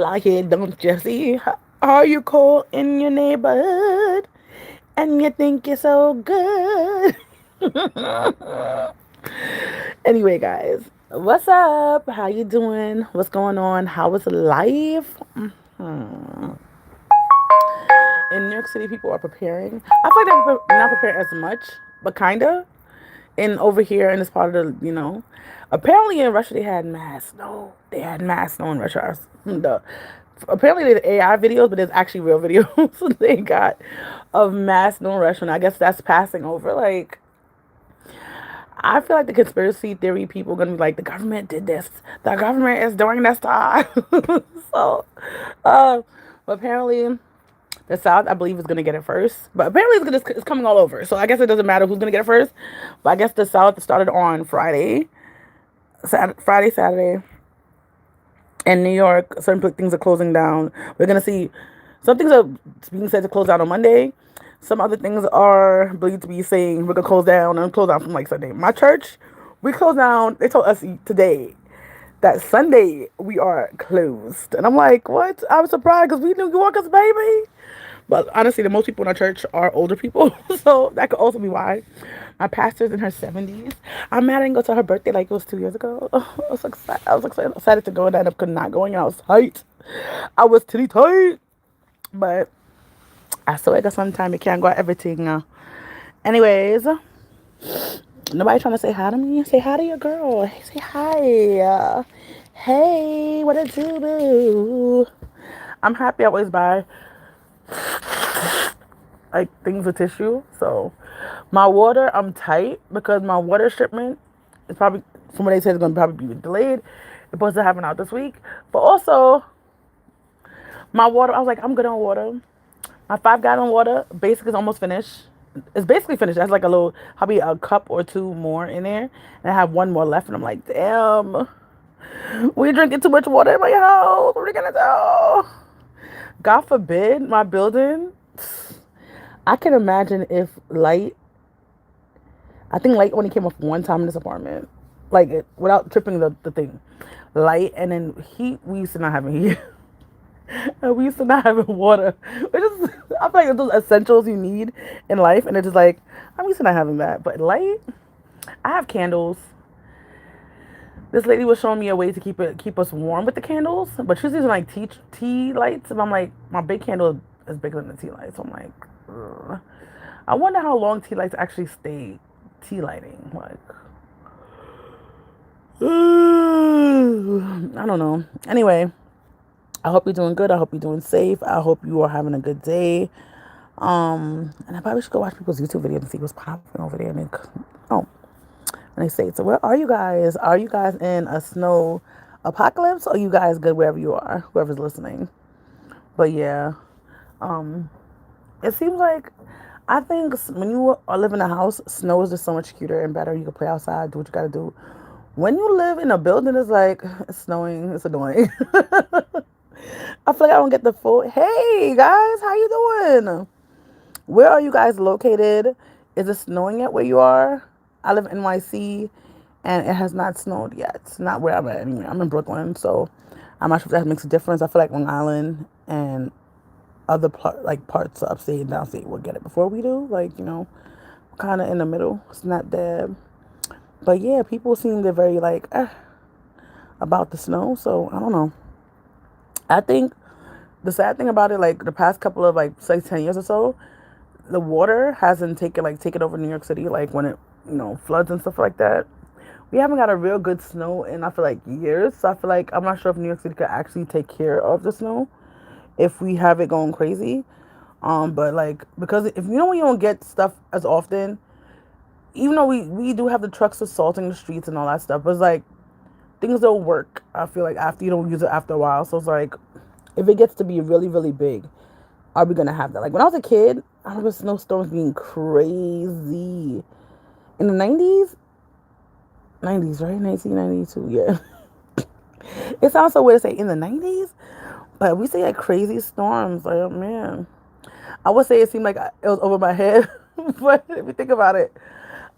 out here, don't you see? Are you cold in your neighborhood? And you think you're so good? Anyway, guys, what's up? How you doing? What's going on? How is life? In New York City, people are preparing. I feel like they're not preparing as much, but kinda. And over here in this part of apparently in Russia they had mass snow. They had mass snow in Russia. Apparently they did AI videos, but there's actually real videos they got of mass snow in Russia. And I guess that's passing over. Like, I feel like the conspiracy theory people are gonna be like, the government did this. The government is doing this to us. so, uh, but apparently the South, I believe, is gonna get it first. But apparently it's coming all over. So I guess it doesn't matter who's gonna get it first. But I guess the South started on Friday, Saturday. In New York, certain things are closing down. We're gonna see some things are being said to close down on Monday. Some other things are believed to be saying we're gonna close down and close down from like Sunday. My church, we closed down. They told us today that Sunday we are closed, and I'm like, what? I was surprised because we New Yorkers, baby. But honestly, the most people in our church are older people, so that could also be why. My pastor's in her 70s. I'm mad I didn't go to her birthday like it was 2 years ago. Oh, I was so excited. I was excited to go, and I ended up not going. I was tight. I was titty tight. But I still got some time. You can't go at everything. Anyways, nobody trying to say hi to me. Say hi to your girl. Hey, say hi. Hey, what it do? I'm happy I always buy like things of tissue. So my water, I'm tight because my water shipment is probably, from what they said, it's gonna probably be delayed. It's supposed to happen out this week. But also my water, I was like, I'm good on water. My 5 gallon water basically is almost finished. It's basically finished. That's like a little, probably a cup or two more in there. And I have one more left. And I'm like, damn, we drinking too much water in my house. What are we gonna do? God forbid my building. I can imagine if light, I think light only came off one time in this apartment. Like, without tripping the thing. Light and then heat, we used to not having heat. And we used to not having water. Which is, I feel like it's those essentials you need in life. And it's just like, I'm used to not having that. But light, I have candles. This lady was showing me a way to keep us warm with the candles. But she's using like tea lights. And I'm like, my big candle is bigger than the tea light. So I'm like, ugh. I wonder how long tea lights actually stay tea lighting. Like, I don't know. Anyway, I hope you're doing good. I hope you're doing safe. I hope you are having a good day. And I probably should go watch people's YouTube videos and see what's popping over there. Oh, and they say, so where are you guys? Are you guys in a snow apocalypse? Or are you guys good wherever you are? Whoever's listening. But yeah, it seems like, I think when you live in a house, snow is just so much cuter and better. You can play outside, do what you gotta do. When you live in a building, it's like, it's snowing, it's annoying. I feel like I don't get the full, hey guys, how you doing? Where are you guys located? Is it snowing yet where you are? I live in NYC and it has not snowed yet. It's not where I'm at anyway. I'm in Brooklyn, so I'm not sure if that makes a difference. I feel like Long Island and other parts of upstate and downstate will get it before we do. Like, kind of in the middle. It's not bad. But yeah, people seem to very like about the snow. So I don't know. I think the sad thing about it, like the past couple of like say 10 years or so, the water hasn't taken over New York City. Like when it floods and stuff like that. We haven't got a real good snow in I feel like years. So I feel like I'm not sure if New York City could actually take care of the snow if we have it going crazy. But like because if when you don't get stuff as often, even though we do have the trucks assaulting the streets and all that stuff, but it's like things don't work. I feel like after you don't use it after a while. So it's like if it gets to be really, really big, are we gonna have that? Like when I was a kid, I remember snowstorms being crazy. In the 90s, right? 1992, yeah. It sounds so weird to say in the 90s, but we say like crazy storms. Like, oh man. I would say it seemed like it was over my head, but if you think about it,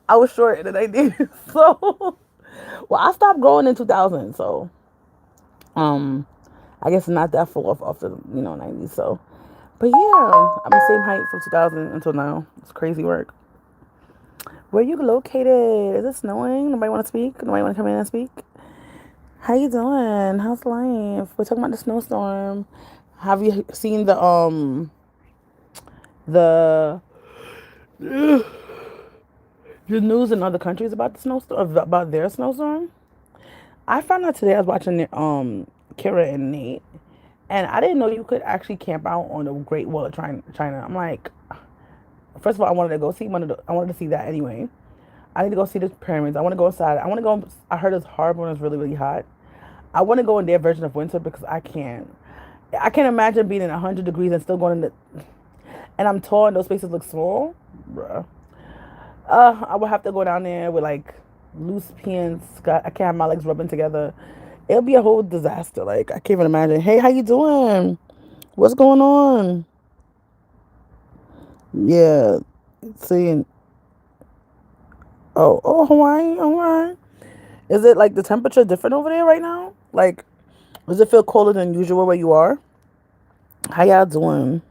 I was short in the 90s. So, well, I stopped growing in 2000. So, I guess not that full off the 90s. So, but yeah, I'm the same height from 2000 until now. It's crazy work. Where you located? Is it snowing? Nobody want to speak? Nobody want to come in and speak? How you doing? How's life? We're talking about the snowstorm. Have you seen the the news in other countries about the snowstorm, about their snowstorm? I found out today. I was watching Kira and Nate, and I didn't know you could actually camp out on the Great Wall of China. I'm like, first of all, I wanted to go see I wanted to see that anyway. I need to go see the pyramids. I want to go inside. I want to go. I heard it's horrible and it's really really hot. I want to go in their version of winter because I can't. I can't imagine being in 100 degrees and still going in the. And I'm tall and those spaces look small, bruh. I would have to go down there with like loose pins. I can't have my legs rubbing together. It'll be a whole disaster. Like I can't even imagine. Hey, how you doing? What's going on? Yeah, seeing. Oh, Hawaii, Hawaii. Is it like the temperature different over there right now? Like, does it feel colder than usual where you are? How y'all doing?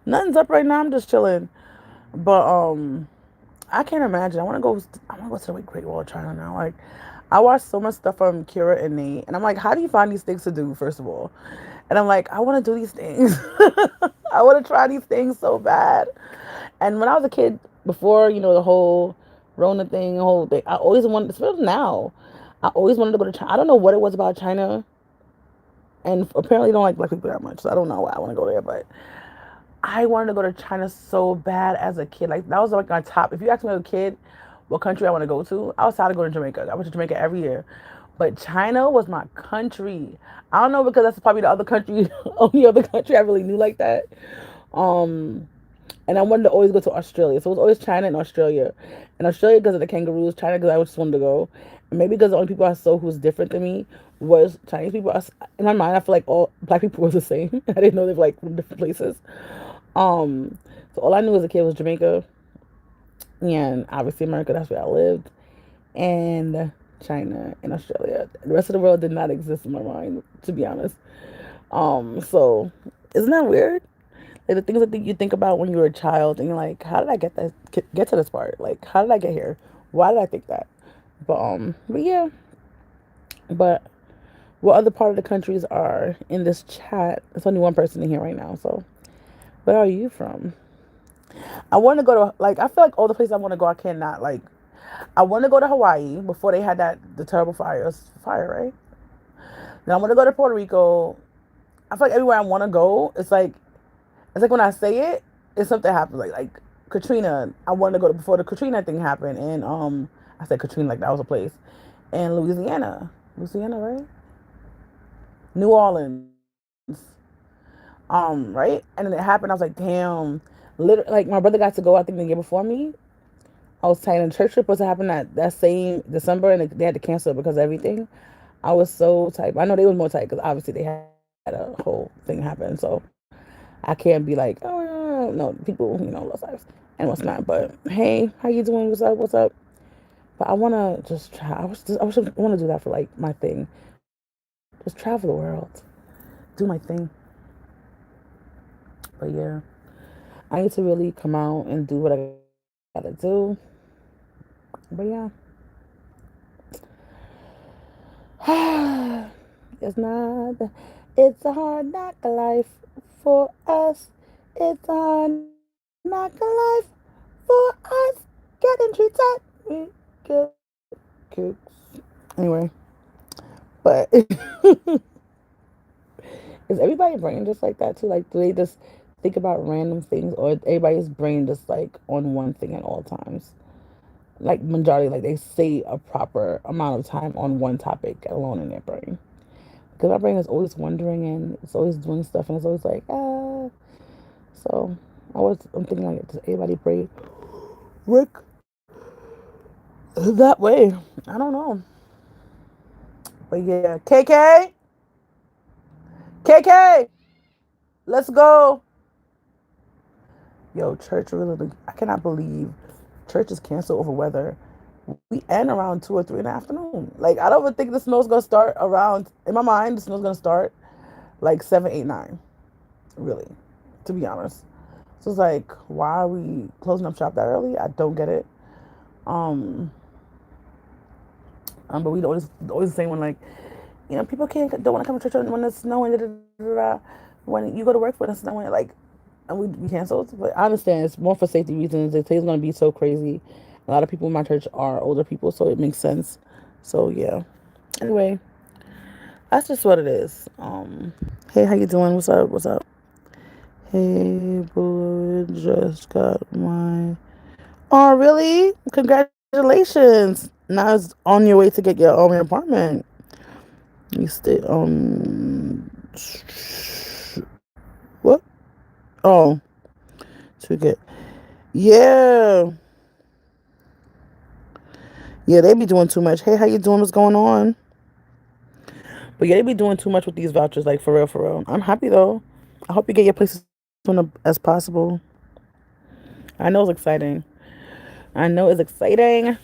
Nothing's up right now. I'm just chilling. But I can't imagine. I want to go. I want to go to the Great Wall of China now. Like, I watched so much stuff from Kira and Nate, and I'm like, how do you find these things to do? First of all, and I'm like, I want to do these things. I want to try these things so bad. And when I was a kid, before the whole Rona thing, the whole thing, I always wanted. Especially now, I always wanted to go to China. I don't know what it was about China, and apparently don't like black people that much. So I don't know why I want to go there, but I wanted to go to China so bad as a kid. Like that was like my top. If you asked me as a kid what country I want to go to, I was sad to go to Jamaica. I went to Jamaica every year, but China was my country. I don't know because that's probably the other country, only other country I really knew like that. Um, and I wanted to always go to Australia, so it was always China and Australia. And Australia because of the kangaroos, China because I just wanted to go, and maybe because the only people I saw who was different than me was Chinese people. In my mind, I feel like all black people were the same. I didn't know they were like from different places. So all I knew as a kid was Jamaica and obviously America. That's where I lived, and China and Australia. The rest of the world did not exist in my mind, to be honest. So isn't that weird? Like the things that you think about when you were a child, and you're like, how did I get to this part? Like, how did I get here? Why did I think that? But yeah. But what other part of the countries are in this chat? There's only one person in here right now, so where are you from? I want to go to like I feel like all the places I want to go I cannot like I want to go to Hawaii before they had the terrible fire, right? Then I want to go to Puerto Rico. I feel like everywhere I want to go it's like when I say it, it's something happens like Katrina. I wanted to go to before the Katrina thing happened, and I said Katrina like that was a place in Louisiana, right? New Orleans, right? And then it happened. I was like, damn. Literally, like my brother got to go. I think the year before me. I was tight. And church trip was to happen that same December, and they had to cancel it because of everything. I was so tight. I know they was more tight because obviously they had a whole thing happen. So I can't be like, oh no, people, lost lives and what's not. But hey, how you doing? What's up? What's up? But I wanna just try. I want to do that for like my thing. Just travel the world, do my thing. But yeah, I need to really come out and do what I gotta do. But yeah, it's not. It's a hard knock life for us. It's a hard knock life for us. Getting treated. We get kicks. Anyway, but is everybody's brain just like that too? Like, do they just think about random things, or everybody's brain just like on one thing at all times? Like majority, like they say a proper amount of time on one topic alone in their brain. Because my brain is always wondering and it's always doing stuff, and it's always like ah. So I'm thinking like, does everybody brain work that way? I don't know. But yeah, KK, let's go. Yo, church really, I cannot believe church is canceled over weather. We end around 2 or 3 in the afternoon. Like, I don't even think the snow's gonna start around, in my mind, the snow's gonna start like 7, 8, 9, really, to be honest. So it's like, why are we closing up shop that early? I don't get it. Um, but we always the same one, like, people don't want to come to church when it's snowing. Da, da, da, da, da. When you go to work when it's snowing, like, and we canceled. But I understand it's more for safety reasons. The today's gonna be so crazy. A lot of people in my church are older people, so it makes sense. So yeah. Anyway, that's just what it is. Hey, how you doing? What's up? What's up? Hey, boo, just got my. Oh, really? Congratulations! Now it's on your way to get your own apartment. You stay what? Oh, to get. Yeah, yeah. They be doing too much. Hey, how you doing? What's going on? But yeah, they be doing too much with these vouchers. Like for real, for real. I'm happy though. I hope you get your place as soon as possible. I know it's exciting. I know it's exciting.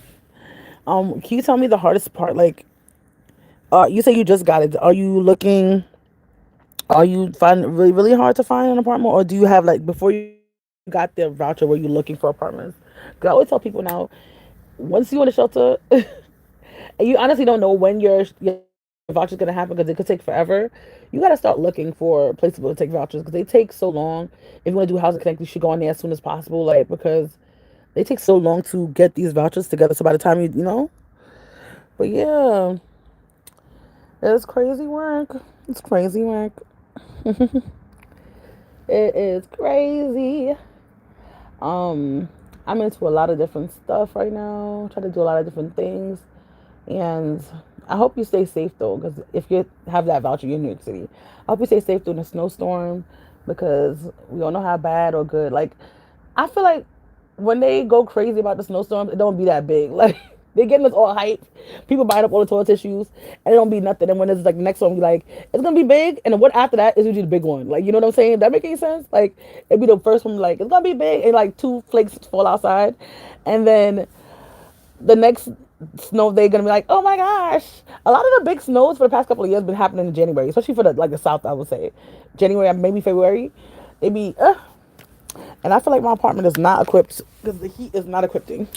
Can you tell me the hardest part? Like, you say you just got it. Are you looking? Are you finding it really, really hard to find an apartment, or do you have like before you got the voucher, were you looking for apartments? Because I always tell people now, once you in the shelter, and you honestly don't know when your voucher's gonna happen because it could take forever. You gotta start looking for places to take vouchers because they take so long. If you want to do housing connect, you should go on there as soon as possible, like because they take so long to get these vouchers together. So by the time but yeah, it's crazy work. It's crazy work. It is crazy. Um, I'm into a lot of different stuff right now. Try to do a lot of different things, and I hope you stay safe though. Because if you have that voucher, you're in New York City. I hope you stay safe during the snowstorm, because we don't know how bad or good. Like, I feel like when they go crazy about the snowstorms, it don't be that big. Like they're getting us all hyped. People buying up all the toilet tissues, and it don't be nothing. And when it's like the next one, be like, it's gonna be big, and then what after that is usually the big one. Like, you know what I'm saying? That make any sense? Like it'd be the first one, like it's gonna be big, and like two flakes fall outside, and then the next snow they're gonna be like, oh my gosh. A lot of the big snows for the past couple of years been happening in January, especially for the South. I would say January, maybe February. They be and I feel like my apartment is not equipped because the heat is not equipping.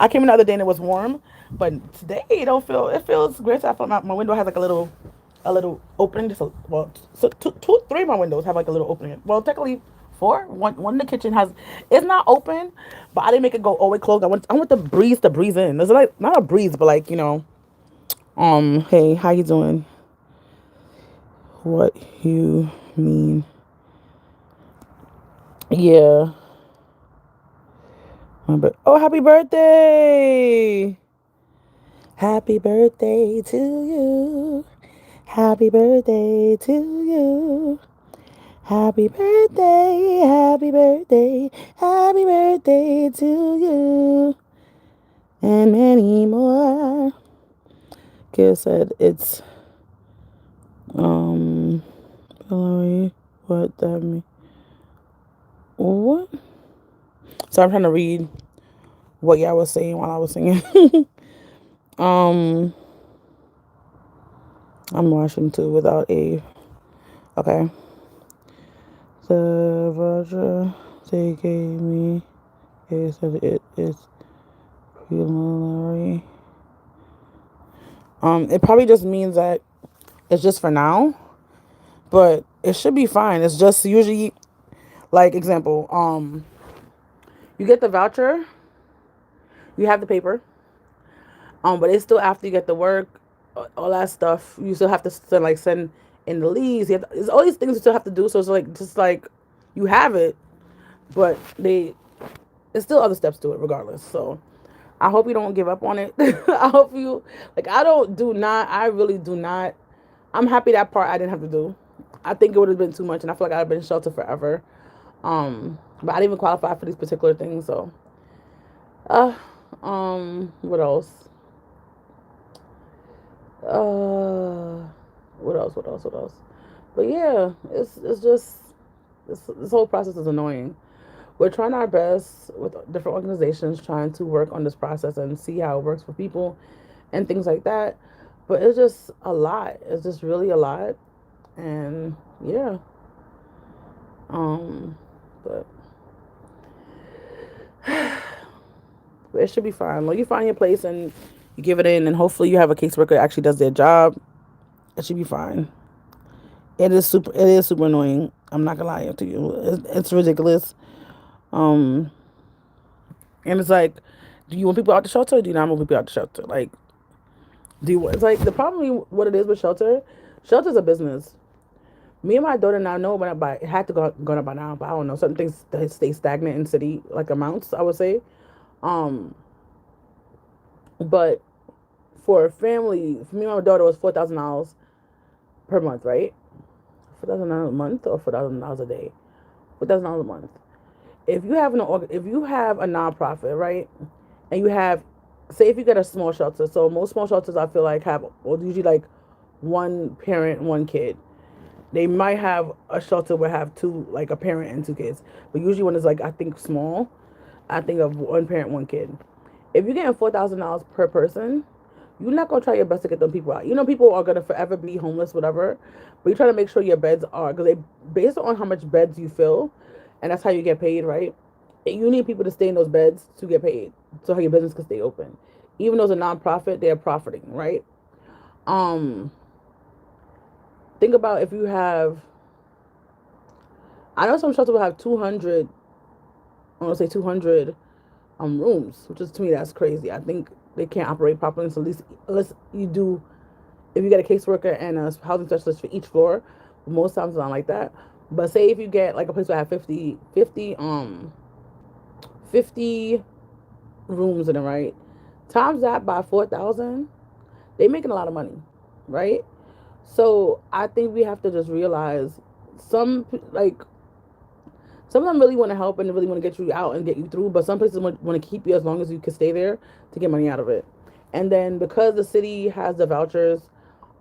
I came in the other day and it was warm, but today it don't feel. It feels great. I feel my window has like a little opening. Just so three of my windows have like a little opening. Well, technically four. One in the kitchen has. It's not open, but I didn't make it go all the way closed. I want the breeze to breeze in. There's like not a breeze, but like Hey, how you doing? What you mean? Yeah. Oh, happy birthday! Happy birthday to you. Happy birthday to you. Happy birthday, happy birthday, happy birthday to you. And many more. Kid said it's um Hillary. What that mean? What? So I'm trying to read what y'all was saying while I was singing. um I'm watching too without a. Okay. The voucher they gave me, they said it is preliminary. It probably just means that it's just for now, but it should be fine. It's just usually like example, you get the voucher, you have the paper, but it's still after you get the work, all that stuff. You still have to send in the leaves. There's all these things you still have to do. So it's like just like you have it, but there's still other steps to it regardless. So I hope you don't give up on it. I hope you I really do not. I'm happy that part I didn't have to do. I think it would have been too much, and I feel like I'd have been sheltered forever. But I didn't even qualify for these particular things. So, uh, what else? What else? What else? What else? But yeah, it's just this whole process is annoying. We're trying our best with different organizations trying to work on this process and see how it works for people and things like that. But it's just a lot. It's just really a lot. And yeah, um, but it should be fine. Like you find your place and you give it in, and hopefully you have a caseworker that actually does their job. It should be fine. It is super. It is super annoying. I'm not gonna lie to you. It's ridiculous. Um, and it's like, do you want people out the shelter? Or do you not want people out the shelter? Like, do you? It's like the problem. What it is with shelter. Shelter's a business. Me and my daughter now know but it had to go up by now, but I don't know. Certain things that stay stagnant in city like amounts, I would say. Um, but for a family, for me and my daughter was $4,000 per month, right? $4,000 a month or $4,000 a day. $4,000 a month. If you have a nonprofit, right, and you have, say, if you get a small shelter, so most small shelters I feel like have, well, usually like one parent, one kid. They might have a shelter where have two, like a parent and two kids, but usually when it's like I think small, I think of one parent, one kid. If you're getting $4,000 per person, you're not gonna try your best to get them people out. You know, people are gonna forever be homeless, whatever. But you try to make sure your beds are, because they based on how much beds you fill, and that's how you get paid, right? You need people to stay in those beds to get paid, so how your business can stay open. Even though it's a nonprofit, they're profiting, right? Um, think about if you have. I know some shelters will have 200. I want to say 200 rooms, which is to me that's crazy. I think they can't operate properly. So at least unless you do, if you get a caseworker and a housing specialist for each floor, most times it's not like that. But say if you get like a place where I have 50 rooms in it, right? Times that by 4,000, they making a lot of money, right? So I think we have to just realize some like some of them really want to help and really want to get you out and get you through, but some places want to keep you as long as you can stay there to get money out of it. And then because the city has the vouchers,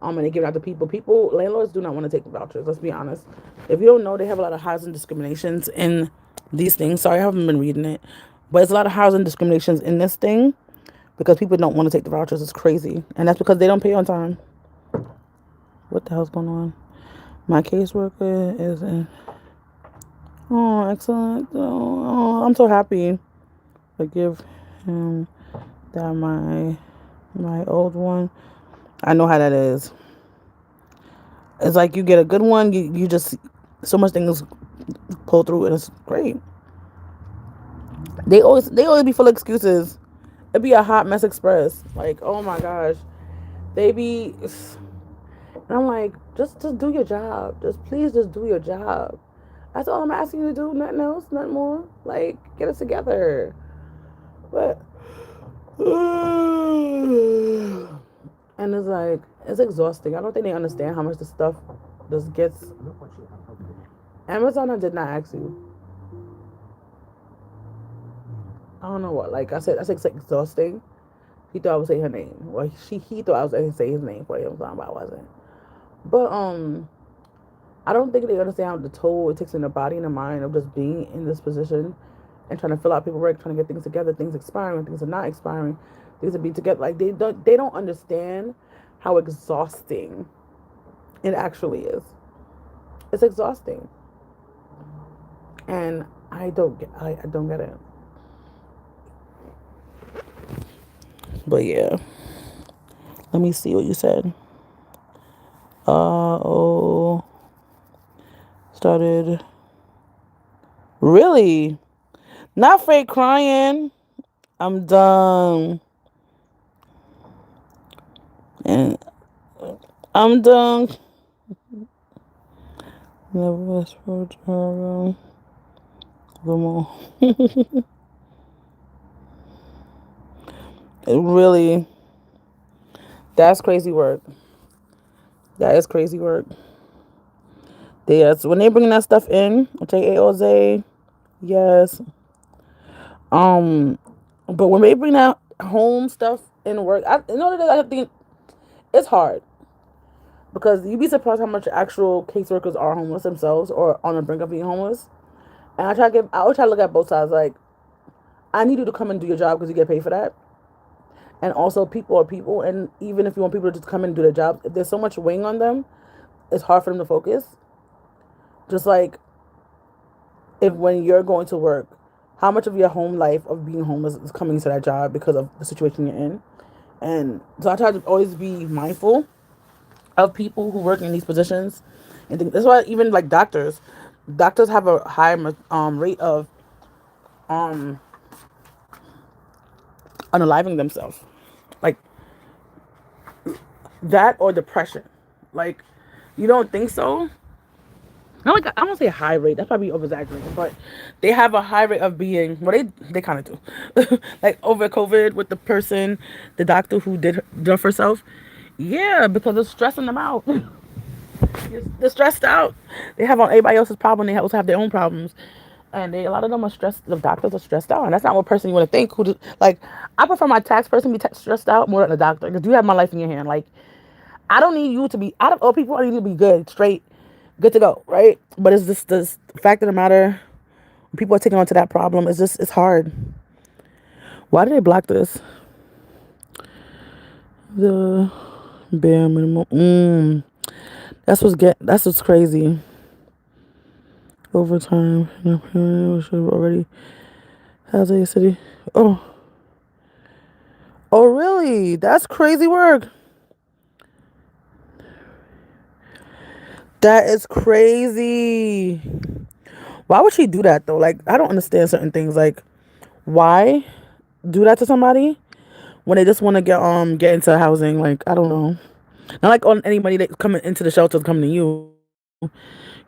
and they give it out to people, landlords do not want to take the vouchers. Let's be honest. If you don't know, they have a lot of housing discriminations in these things. Sorry, I haven't been reading it, but it's a lot of housing discriminations in this thing because people don't want to take the vouchers. It's crazy, and that's because they don't pay on time. What the hell's going on? My caseworker is in. Oh, excellent. Oh, I'm so happy. Forgive him that my old one. I know how that is. It's like you get a good one, you just so much things pull through and it's great. They always be full of excuses. It'd be a hot mess express. Like, oh my gosh. They be and I'm like, just do your job. Just do your job. That's all I'm asking you to do. Nothing else, nothing more. Like, get it together. But and it's like it's exhausting. I don't think they understand how much the stuff just gets. Amazon, I did not ask you. I don't know what. Like I said, that's exhausting. He thought I would say her name. Well, he thought I was going to say his name for Amazon, but I wasn't. But I don't think they understand how the toll it takes in the body and the mind of just being in this position and trying to fill out paperwork, trying to get things together, things expiring, things are not expiring, things are being together. Like they don't understand how exhausting it actually is. It's exhausting, and I don't get it. But yeah, let me see what you said. Oh, started really not fake crying. I'm done. And I'm done. Never whispered to her. It really, that's crazy work. That is crazy work. Yes, when they bring that stuff in, okay, AOZ, yes. Um, but when they bring that home stuff in work, in order to, I think it's hard because you'd be surprised how much actual caseworkers are homeless themselves or on the brink of being homeless. And I always try to look at both sides. Like, I need you to come and do your job because you get paid for that. And also, people are people, and even if you want people to just come and do their job, if there's so much weighing on them, it's hard for them to focus. Just like if when you're going to work, how much of your home life of being homeless is coming to that job because of the situation you're in. And so I try to always be mindful of people who work in these positions. And that's why even like doctors have a high rate of um unaliving themselves. Like that or depression. Like, you don't think so? Not like I don't say high rate. That's probably over exaggerating, but they have a high rate of being. Well, they kind of do. Like over COVID with the person, the doctor who did herself. Yeah, because it's stressing them out. They're stressed out. They have on everybody else's problem. They also have their own problems, and a lot of them are stressed. The doctors are stressed out, and that's not what person you want to think. Like, I prefer my tax person be stressed out more than the doctor because you have my life in your hand. Like, I don't need you to be out of all people. I need you to be good, straight, good to go, right? But it's just this fact of the matter. When people are taking on to that problem, it's hard. Why did they block this? The bare minimum. That's what's crazy. Overtime. Should have already has a city. Oh. Oh really? That's crazy work. That is crazy. Why would she do that though? Like, I don't understand certain things. Like, why do that to somebody when they just want to get into housing? Like, I don't know. Not like on anybody that coming into the shelter coming to you. You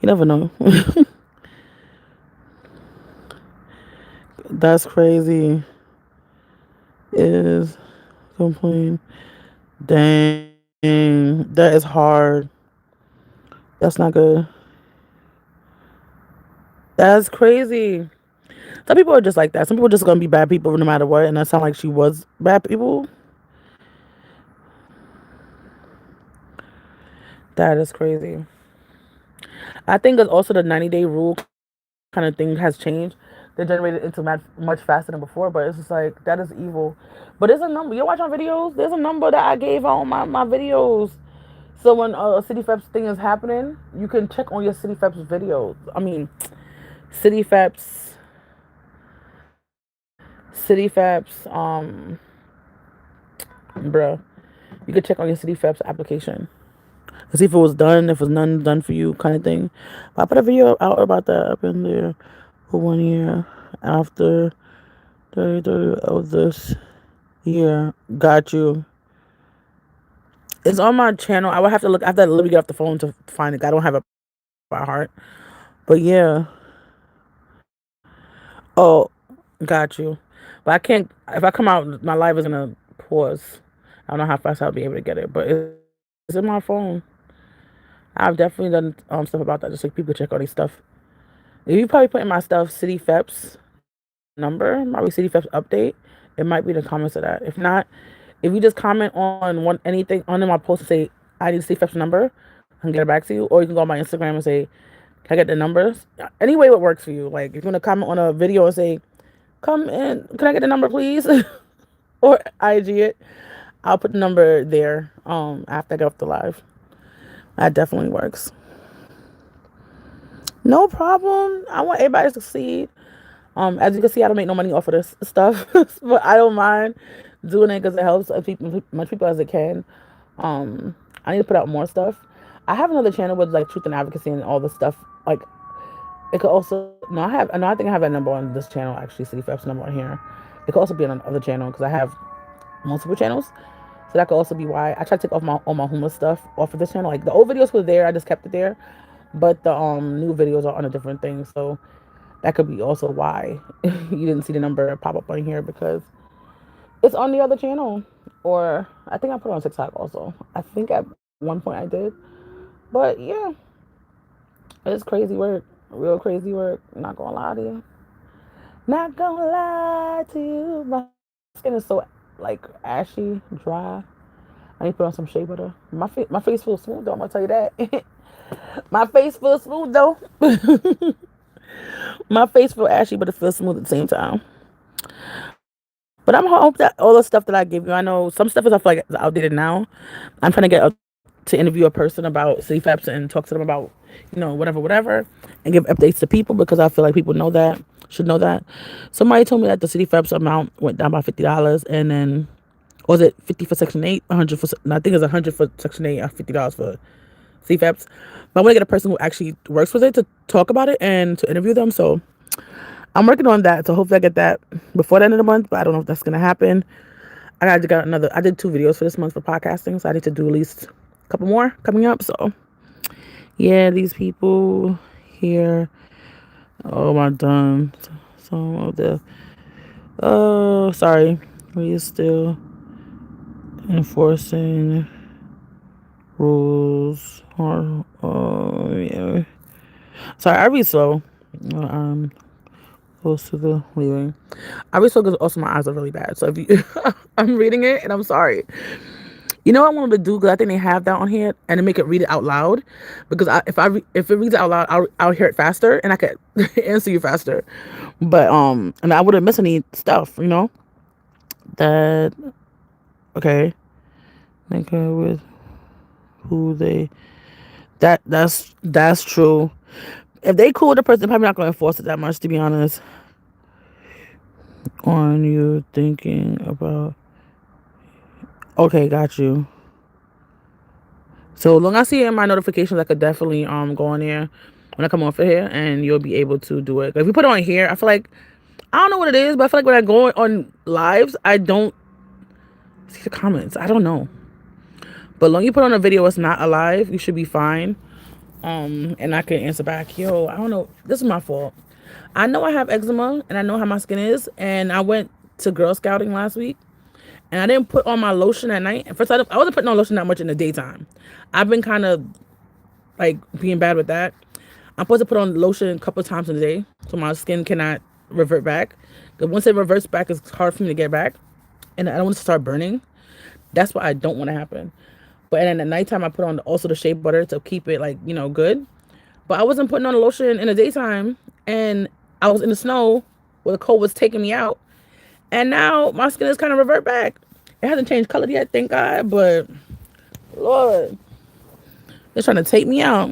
never know. That's crazy. Is complain. Dang, that is hard. That's not good. That's crazy. Some people are just like that. Some people are just gonna be bad people no matter what, and that sound like she was bad people. That is crazy. I think it's also the 90-day rule kind of thing has changed. They generated into much faster than before, but it's just like that is evil. But there's a number. You're watching videos. There's a number that I gave out on my videos. So when a City Feps thing is happening, you can check on your City Feps videos. I mean, City Feps, City Feps, bruh. You could check on your City Feps application and see if it was done, if it was none done for you, kind of thing. But I put a video out about that up in there for 1 year after 30 of this year. Got you. It's on my channel. I would have to look. I have to literally get off the phone to find it. I don't have it by heart. But yeah. Oh, got you. But I can't. If I come out, my live is gonna pause. I don't know how fast I'll be able to get it, but it's in my phone. I've definitely done stuff about that, just so people can check all these stuff. If you probably put in my stuff, City Feps number, probably City Feps update, it might be the comments of that. If not, if you just comment on anything under my post and say I need City Feps number, I can get it back to you. Or you can go on my Instagram and say, can I get the numbers? Any way what works for you. Like, if you want to comment on a video and say, come in, can I get the number, please? Or IG it, I'll put the number there after I get off the live. That definitely works. No problem. I want everybody to succeed. As you can see, I don't make no money off of this stuff, but I don't mind doing it because it helps much people as it can. I need to put out more stuff. I have another channel with like truth and advocacy and all the stuff. Like, it could also I think I have that number on this channel actually, City Feps number on here. It could also be on another channel because I have multiple channels. So that could also be why I try to take off all my homeless stuff off of this channel. Like, the old videos were there, I just kept it there. But the new videos are on a different thing. So that could be also why you didn't see the number pop up on here, because it's on the other channel. Or I think I put it on TikTok also. I think at one point I did. But yeah, it's crazy work. Real crazy work. Not gonna lie to you. Not gonna lie to you. My skin is so like ashy, dry. I need to put on some shea butter. My face feels smooth though, I'm gonna tell you that. My face feels smooth though. My face feels ashy, but it feels smooth at the same time. But I'm hope that all the stuff that I give you, I know some stuff is I feel like is outdated now. I'm trying to get to interview a person about CFEPs and talk to them about, whatever, and give updates to people because I feel like people should know that. Somebody told me that the CFEPs amount went down by $50, and then was it 50 for Section 8, 100 for, no, I think it's 100 for Section 8, $50 for CFEPs. But I want to get a person who actually works with it to talk about it and to interview them. So I'm working on that. So hopefully I get that before the end of the month, but I don't know if that's going to happen. I did 2 videos for this month for podcasting, so I need to do at least a couple more coming up. So yeah, these people here. Oh my done. Some of the sorry. We still enforcing rules. Oh yeah. Sorry, I read slow. Close to the leaving. I read slow because also my eyes are really bad. So if you, I'm reading it and I'm sorry. You know what I wanted to do because I think they have that on here and to make it read it out loud because if it reads it out loud I'll hear it faster and I could answer you faster, but and I wouldn't miss any stuff, that okay, make her with who they that's true. If they cool with the person, they're probably not gonna enforce it that much, to be honest. On you thinking about okay, got you. So long as I see it in my notifications, I could definitely go on there when I come off of here, and you'll be able to do it. If you put it on here, I feel like I don't know what it is, but I feel like when I go on lives, I don't see the comments. I don't know, but long you put on a video, it's not a live, you should be fine. And I can answer back. Yo, I don't know. This is my fault. I know I have eczema, and I know how my skin is, and I went to Girl Scouting last week. And I didn't put on my lotion at night. At first, I wasn't putting on lotion that much in the daytime. I've been kind of like being bad with that. I'm supposed to put on lotion a couple of times in a day so my skin cannot revert back. Because once it reverts back, it's hard for me to get back. And I don't want to start burning. That's what I don't want to happen. But then at nighttime, I put on also the shea butter to keep it like, good. But I wasn't putting on the lotion in the daytime. And I was in the snow where the cold was taking me out. And now my skin is kind of revert back. It hasn't changed color yet, thank God. But Lord, they're trying to take me out.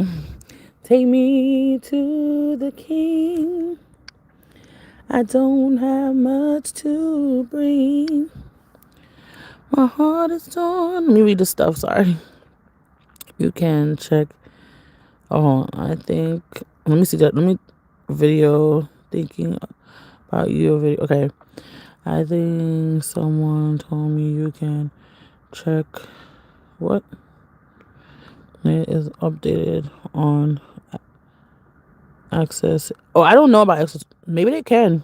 Take me to the King. I don't have much to bring. My heart is torn. Let me read the stuff. Sorry. You can check. Oh, I think. Let me see that. Let me video thinking about you. Video. Okay. I think someone told me you can check what it is updated on access. Oh, I don't know about access. Maybe they can.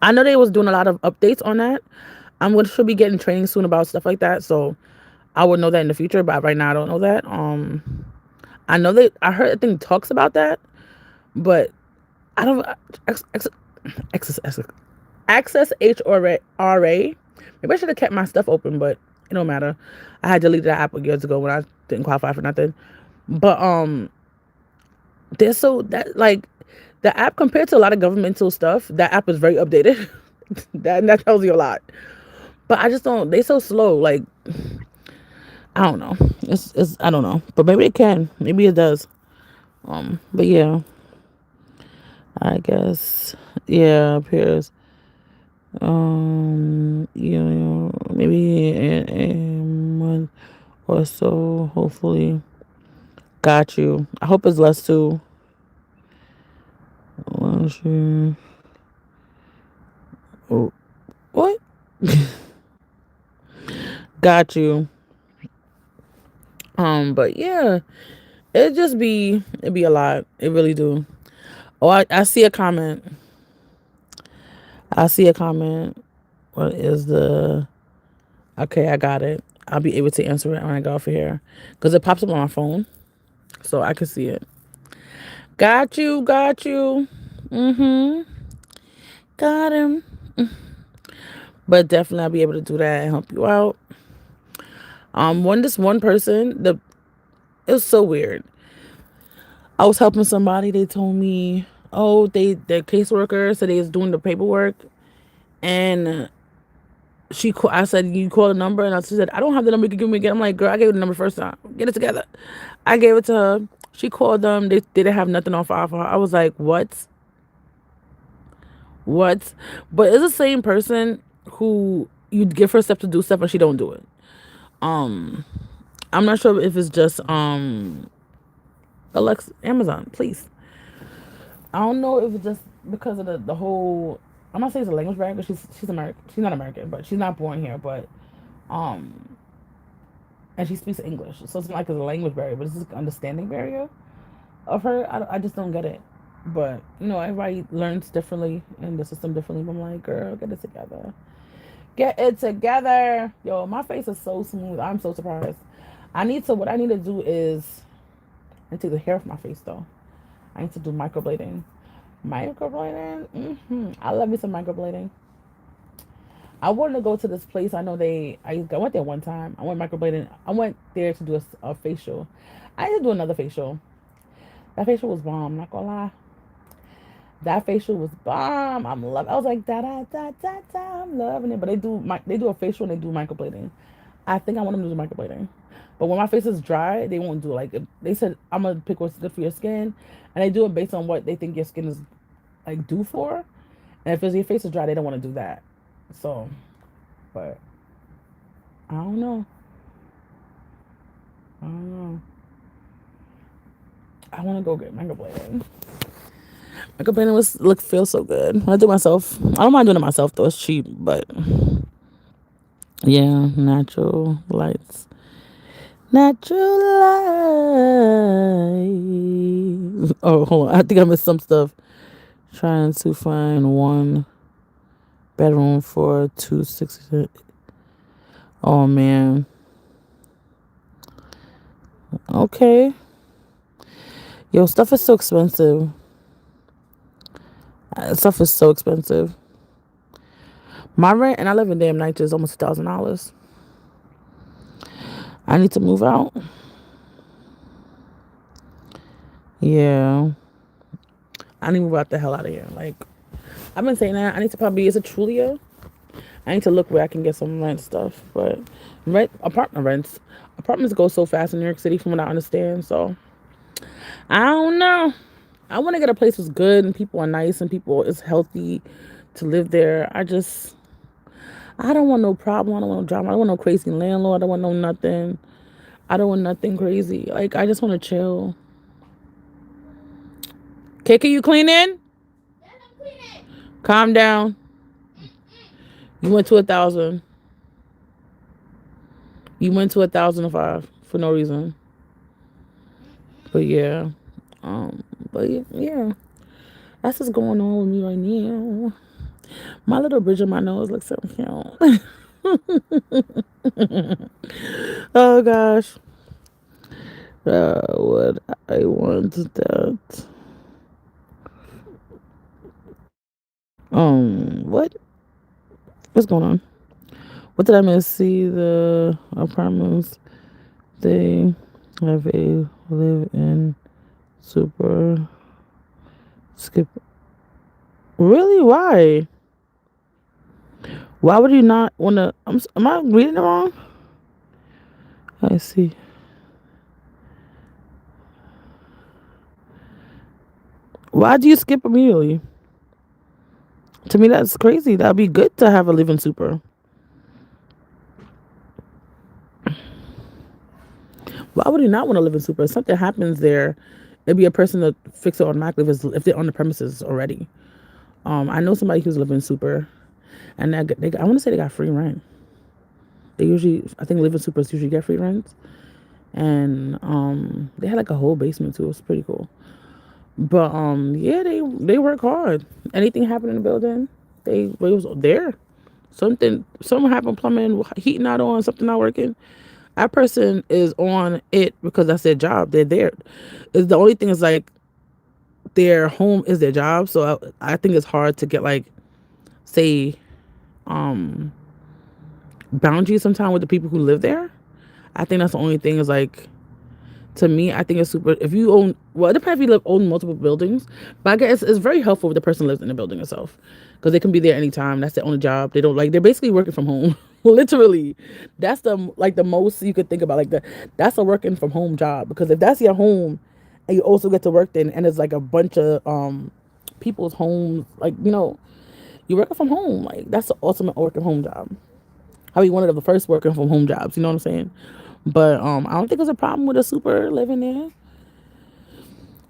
I know they was doing a lot of updates on that. Should be getting training soon about stuff like that. So I would know that in the future, but right now I don't know that. I know that I heard a thing talks about that, but I don't access HRA. Maybe I should have kept my stuff open, but it don't matter. I had deleted that app years ago when I didn't qualify for nothing. But they're so that like the app compared to a lot of governmental stuff, that app is very updated. that tells you a lot. But I just don't. They so slow. Like I don't know. It's I don't know. But maybe it can. Maybe it does. But yeah. I guess appears. Maybe a month or so. Hopefully, got you. I hope it's less too. Oh, what? Got you. But yeah, it'd be a lot. It really do. Oh, I see a comment. What is the... Okay, I got it. I'll be able to answer it when I go off of here. Because it pops up on my phone. So I can see it. Got you. Got him. But definitely I'll be able to do that and help you out. This one person, it was so weird. I was helping somebody. They told me, their caseworker said they was doing the paperwork, and I said, you call the number, and she said, I don't have the number. You can give me again. I'm like, girl, I gave you the number first time. Get it together. I gave it to her. She called them. They didn't have nothing on file for her. I was like, what? But it's the same person who you give her stuff to do stuff and she don't do it. Um, I'm not sure if it's just Alexa, Amazon, please. I don't know if it's just because of the whole. I'm not saying it's a language barrier because she's American. She's not American, but she's not born here. But um, and she speaks English, so it's not like it's a language barrier, but it's just an understanding barrier of her. I just don't get it. But everybody learns differently and the system differently. But I'm like, girl, get it together. Get it together. Yo, my face is so smooth. I'm so surprised. What I need to do is, I need to take the hair off my face though. I need to do microblading. I love me some microblading. I wanted to go to this place. I went there one time. I went microblading. I went there to do a facial. I need to do another facial. That facial was bomb. Not gonna lie. That facial was bomb. I was like da da da da da. I'm loving it. But they do a facial and they do microblading. I think I want them to do microblading. But when my face is dry, they won't do like they said I'm gonna pick what's good for your skin, and they do it based on what they think your skin is like due for. And if your face is dry, they don't want to do that. So, but I don't know. I don't know. I want to go get microblading. Microblading feels so good. When I do it myself, I don't mind doing it myself though. It's cheap, but yeah, natural lights. Natural light. Oh, hold on. I think I missed some stuff. Trying to find one bedroom for 260. Oh man. Okay. Yo, stuff is so expensive. Stuff is so expensive. My rent, and I live in damn Night, is almost $1,000. I need to move out. Yeah. I need to move out the hell out of here. Like, I've been saying that. I need to probably, is it Trulia? I need to look where I can get some rent stuff. But apartments go so fast in New York City from what I understand. So, I don't know. I want to get a place that's good and people are nice and people is healthy to live there. I don't want no problem. I don't want no drama. I don't want no crazy landlord. I don't want no nothing. I don't want nothing crazy. Like, I just want to chill. Kiki, you cleaning? Yes, I'm cleaning. Calm down. You went to 1,000. You went to 1,005 for no reason. But yeah. But yeah. That's what's going on with me right now. My little bridge on my nose looks so cute. Oh gosh. What I want that. What? What's going on? What did I miss? See the apartments. They have a live-in super skip. Really? Why? Why would you not want to? Am I reading it wrong? I see. Why do you skip immediately? To me, that's crazy. That'd be good to have a live-in super. Why would you not want to live in super? If something happens there, it'd be a person to fix it automatically if they're on the premises already. I know somebody who's living super, and I want to say they got free rent. They usually, I think, living supers usually get free rent, and they had like a whole basement too. It was pretty cool. But yeah, they work hard. Anything happened in the building, they was there. Something happened, plumbing, heat not on, something not working. That person is on it because that's their job. They're there. It's the only thing is like their home is their job. So I think it's hard to get like, say, boundaries sometimes with the people who live there. I think that's the only thing is like To me, I think it's super. If you own, well, it depends if you own multiple buildings, but I guess it's very helpful if the person lives in the building itself, because they can be there anytime. That's their only job. They don't like. They're basically working from home, literally. That's the most you could think about. That's a working from home job, because if that's your home, and you also get to work then, and it's like a bunch of people's homes, you're working from home. Like that's the ultimate working home job. I mean, one of the first working from home jobs. You know what I'm saying? But I don't think there's a problem with a super living there.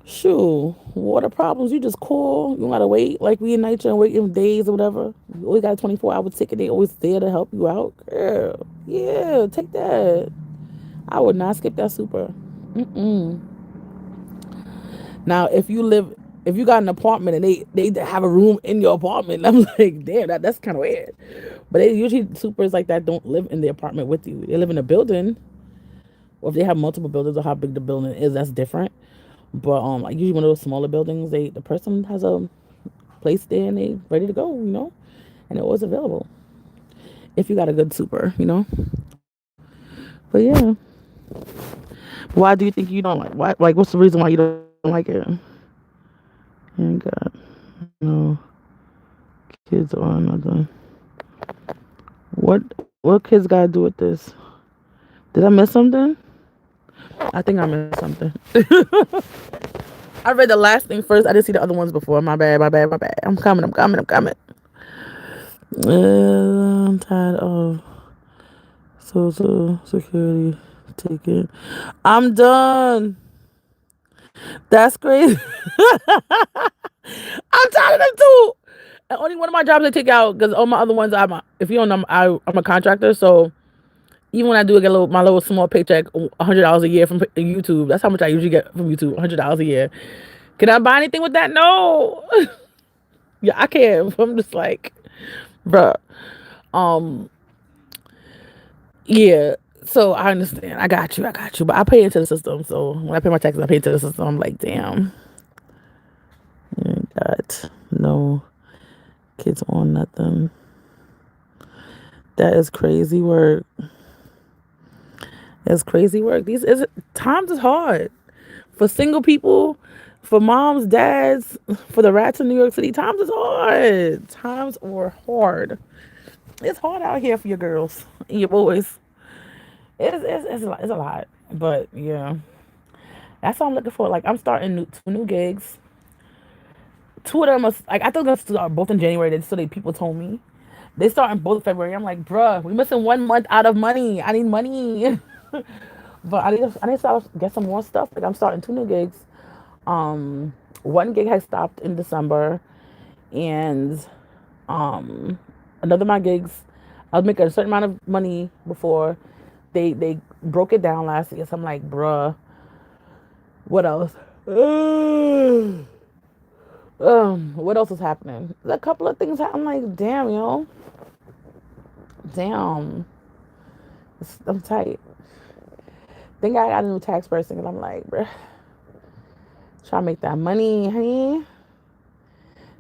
Shoot, water problems, you just call. You don't gotta wait like we in nature and waiting days or whatever. You always got a 24-hour ticket. They always there to help you out. Girl, yeah, take that. I would not skip that super. Mm-mm. Now, if you got an apartment and they have a room in your apartment, I'm like, damn, that's kind of weird. But they usually supers like that don't live in the apartment with you. They live in a building, or if they have multiple buildings or how big the building is, that's different. But like usually one of those smaller buildings, the person has a place there and they ready to go, and they're always available if you got a good super. But yeah, why do you think you don't like? Why? Like, what's the reason why you don't like it? Ain't got no kids or nothing. What kids gotta do with this? Did I miss something? I think I missed something. I read the last thing first. I didn't see the other ones before. My bad, my bad, my bad. I'm coming, I'm coming, I'm coming. I'm tired of social security taking. I'm done. That's crazy. I'm tired of them too. And only one of my jobs I take out, because all my other ones, if you don't know, I'm a contractor. So even when I do get my little small paycheck, $100 a year from YouTube. That's how much I usually get from YouTube, $100 a year. Can I buy anything with that? No. Yeah, I can't. I'm just like, bruh. Um, yeah. So I understand. I got you. But I pay into the system. So when I pay my taxes, I pay into the system. I'm like, damn. I ain't got no kids on nothing. That is crazy work. That's crazy work. Times is hard for single people, for moms, dads, for the rats in New York City. Times is hard. Times are hard. It's hard out here for your girls and your boys. It's a lot. But yeah, that's what I'm looking for. Like I'm starting two new gigs. Two of them are like I thought they were gonna start both in January. So people told me they start in both February. I'm like, bruh, we missing 1 month out of money. I need money. But I need to start get some more stuff. Like I'm starting two new gigs. One gig has stopped in December, and another of my gigs, I was making a certain amount of money before. They broke it down last year. So I'm like, bruh, what else? What else is happening? There's a couple of things. I'm like, damn, damn, I'm tight. Think I got a new tax person, and I'm like, bruh, try to make that money, honey.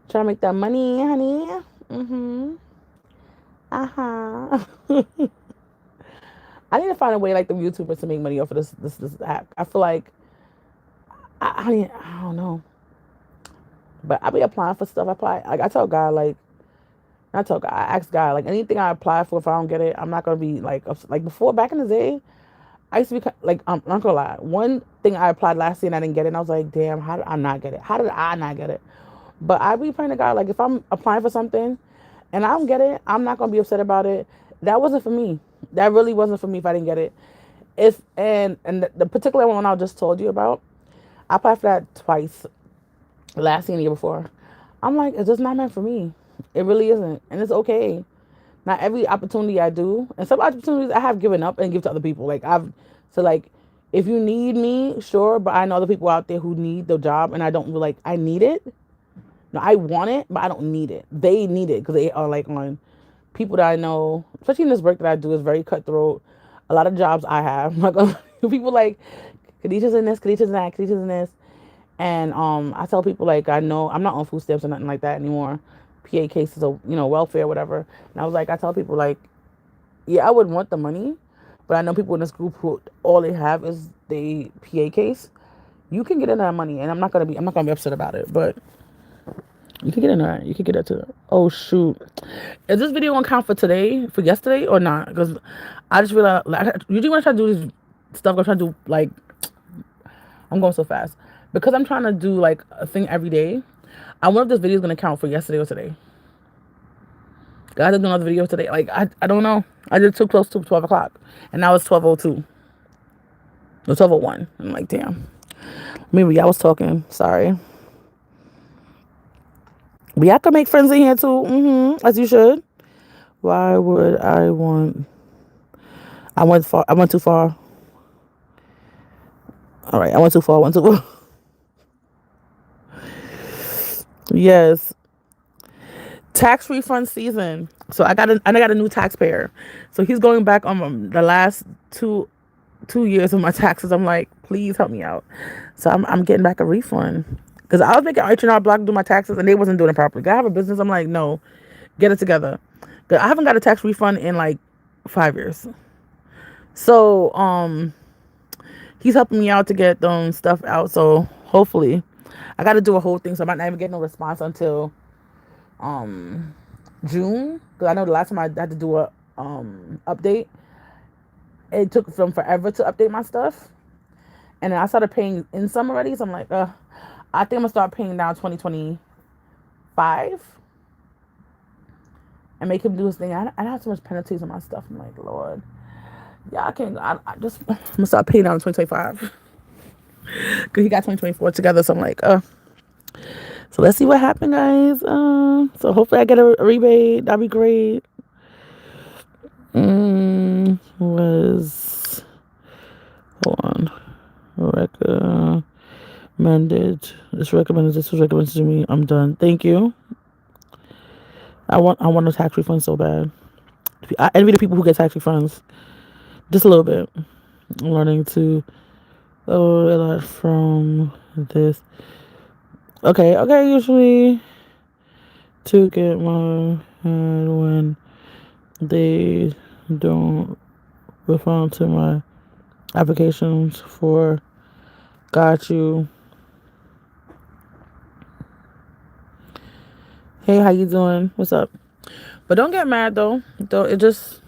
Try to make that money, honey. Mm-hmm. Uh-huh. I need to find a way like the YouTubers to make money off of this app. I feel like I don't know. But I be applying for stuff. Like I tell God like not tell God, I ask God like anything I apply for, if I don't get it, I'm not gonna be like before back in the day. I used to be like I'm not gonna lie. One thing I applied last year and I didn't get it, and I was like, damn, how did I not get it? How did I not get it? But I be praying to God like if I'm applying for something and I don't get it, I'm not gonna be upset about it. That wasn't for me. That really wasn't for me if I didn't get it. If and the particular one I just told you about, I applied for that twice, last year and the year before. I'm like, it's just not meant for me. It really isn't, and it's okay. Not every opportunity I do, and some opportunities I have given up and give to other people. Like if you need me, sure, but I know other people out there who need the job, and I don't feel like I need it. No, I want it, but I don't need it. They need it because they are like on people that I know, especially in this work that I do, is very cutthroat. A lot of jobs I have, people like Khadijah's in this, Khadijah's in that, Khadijah's in this, and I tell people like I know I'm not on food stamps or nothing like that anymore. PA cases or welfare, whatever. And I was like, I tell people like, yeah, I would want the money, but I know people in this group who all they have is the PA case. You can get in that money, and I'm not gonna be upset about it, but you can get in there. You can get that too. Oh shoot, is this video gonna count for today, for yesterday, or not? Because I just realized, like, usually when I try to do this stuff, I'm trying to do like, I'm going so fast because I'm trying to do like a thing every day. I wonder if this video is gonna count for yesterday or today. I had to do another video today. Like I don't know. I did too close to 12 o'clock, and now it's 12:02. No, 12:01. I'm like, damn. Maybe y'all was talking. Sorry. But y'all can make friends in here too. As you should. Why would I want? I went far. I went too far. All right, I went too far. I went too far. Yes. Tax refund season. So I got a new taxpayer. So he's going back on the last two years of my taxes. I'm like, please help me out. So I'm getting back a refund because I was making H&R Block do my taxes and they wasn't doing it properly. I have a business. I'm like, no, get it together. I haven't got a tax refund in like 5 years. So he's helping me out to get stuff out. So hopefully, I got to do a whole thing. So I might not even get no response until June, because I know the last time I had to do a update, it took them forever to update my stuff, and then I started paying in some already. So I'm like, I think I'm gonna start paying now 2025 and make him do his thing. I have so much penalties on my stuff. I'm like, Lord, yeah, I can't. I just I'm gonna start paying now in 2025 because he got 2024 together. So I'm like, so let's see what happened, guys. So hopefully I get a rebate. That'd be great. Was hold on. Recommended. This was recommended to me. I'm done. Thank you. I want a tax refund so bad. I envy the people who get tax refunds. Just a little bit. I'm learning to a lot from this. Okay, usually to get my head when they don't respond to my applications for got you. Hey, how you doing? What's up? But don't get mad though. It just,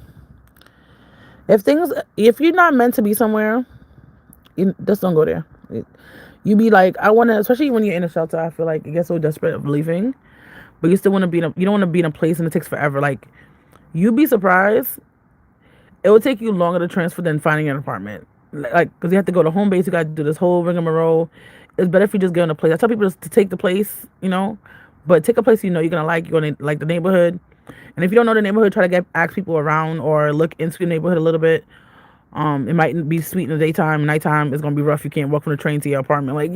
if you're not meant to be somewhere, you just don't go there. You be like, I want to, especially when you're in a shelter, I feel like you get so desperate of leaving, but you still want to be you don't want to be in a place and it takes forever. Like, you'd be surprised. It would take you longer to transfer than finding an apartment. Like, because you have to go to home base, you got to do this whole rigmarole. It's better if you just get in a place. I tell people to take the place, but take a place you're going to like. You're going to like the neighborhood. And if you don't know the neighborhood, try to ask people around or look into the neighborhood a little bit. It might be sweet in the daytime. Nighttime is gonna be rough. You can't walk from the train to your apartment. Like,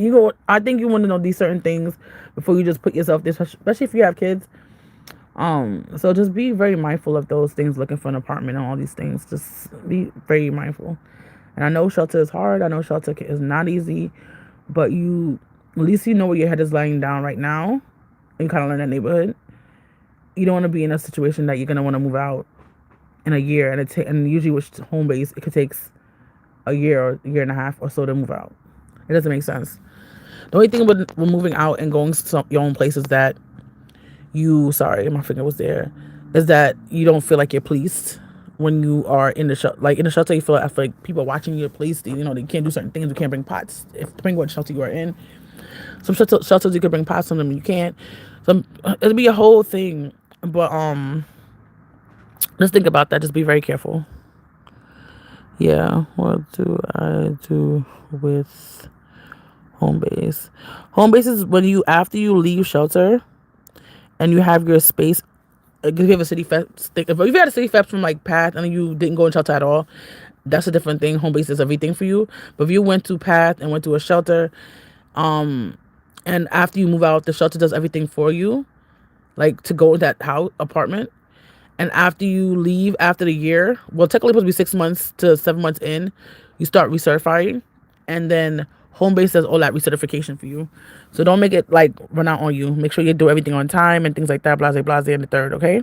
I think you want to know these certain things before you just put yourself there, especially if you have kids. So just be very mindful of those things. Looking for an apartment and all these things. Just be very mindful. And I know shelter is hard. I know shelter is not easy, but at least you know where your head is lying down right now. And you kind of learn that neighborhood. You don't want to be in a situation that you're gonna want to move out in a year, and usually with home base, it could take a year or a year and a half or so to move out. It doesn't make sense. The only thing with moving out and going to your own place is that my finger was there, is that you don't feel like you're policed when you are in the shelter. Like, in the shelter, I feel like people are watching you, policed. They can't do certain things. You can't bring pots. Depending on what shelter you are in. Some shelters you can bring pots, some of them you can't. It'll be a whole thing. But just think about that. Just be very careful. Yeah, what do I do with home base? Home base is when after you leave shelter and you have your space. If you have a city fest, if you had a city fest from like Path and you didn't go in shelter at all, that's a different thing. Home base is everything for you. But if you went to Path and went to a shelter, and after you move out, the shelter does everything for you, like to go in that apartment. And after you leave, after the year, well, technically it's supposed to be 6 months to 7 months in, you start recertifying. And then home base does all that recertification for you. So don't make it like run out on you. Make sure you do everything on time and things like that. Blase, and the 3rd, okay?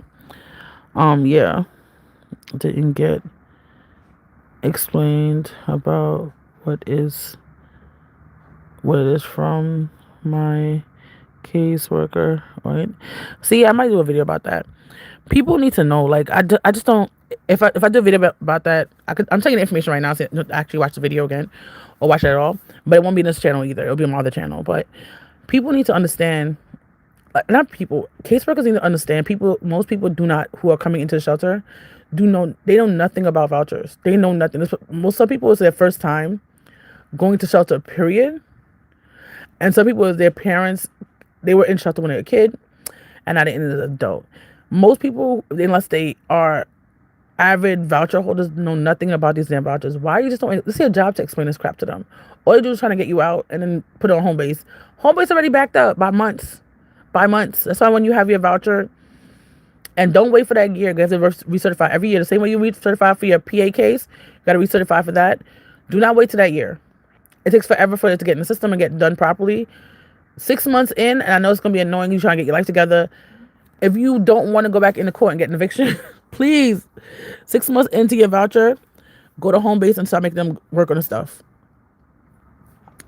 Yeah. Didn't get explained about what is what it is from my caseworker, right? See, I might do a video about that. People need to know. Like, I just don't. If I do a video about that, I'm taking the information right now to actually watch the video again, or watch it at all. But it won't be in this channel either. It'll be on my other channel. But people need to understand. Not people. Caseworkers need to understand. Most people do not who are coming into the shelter, they know nothing about vouchers. They know nothing. Some people it's their first time going to shelter. Period. And some people, their parents, they were in shelter when they were a kid, and now they're in as an adult. Most people, unless they are avid voucher holders, know nothing about these damn vouchers. Why you just don't? Let's see a job to explain this crap to them. All they do is trying to get you out and then put it on home base. Home base already backed up by months. By months. That's why when you have your voucher, and don't wait for that year. You have to recertify every year. The same way you recertify for your PA case, you got to recertify for that. Do not wait till that year. It takes forever for it to get in the system and get done properly. 6 months in, and I know it's going to be annoying, you trying to get your life together. If you don't want to go back into court and get an eviction, please, 6 months into your voucher, go to home base and start making them work on the stuff.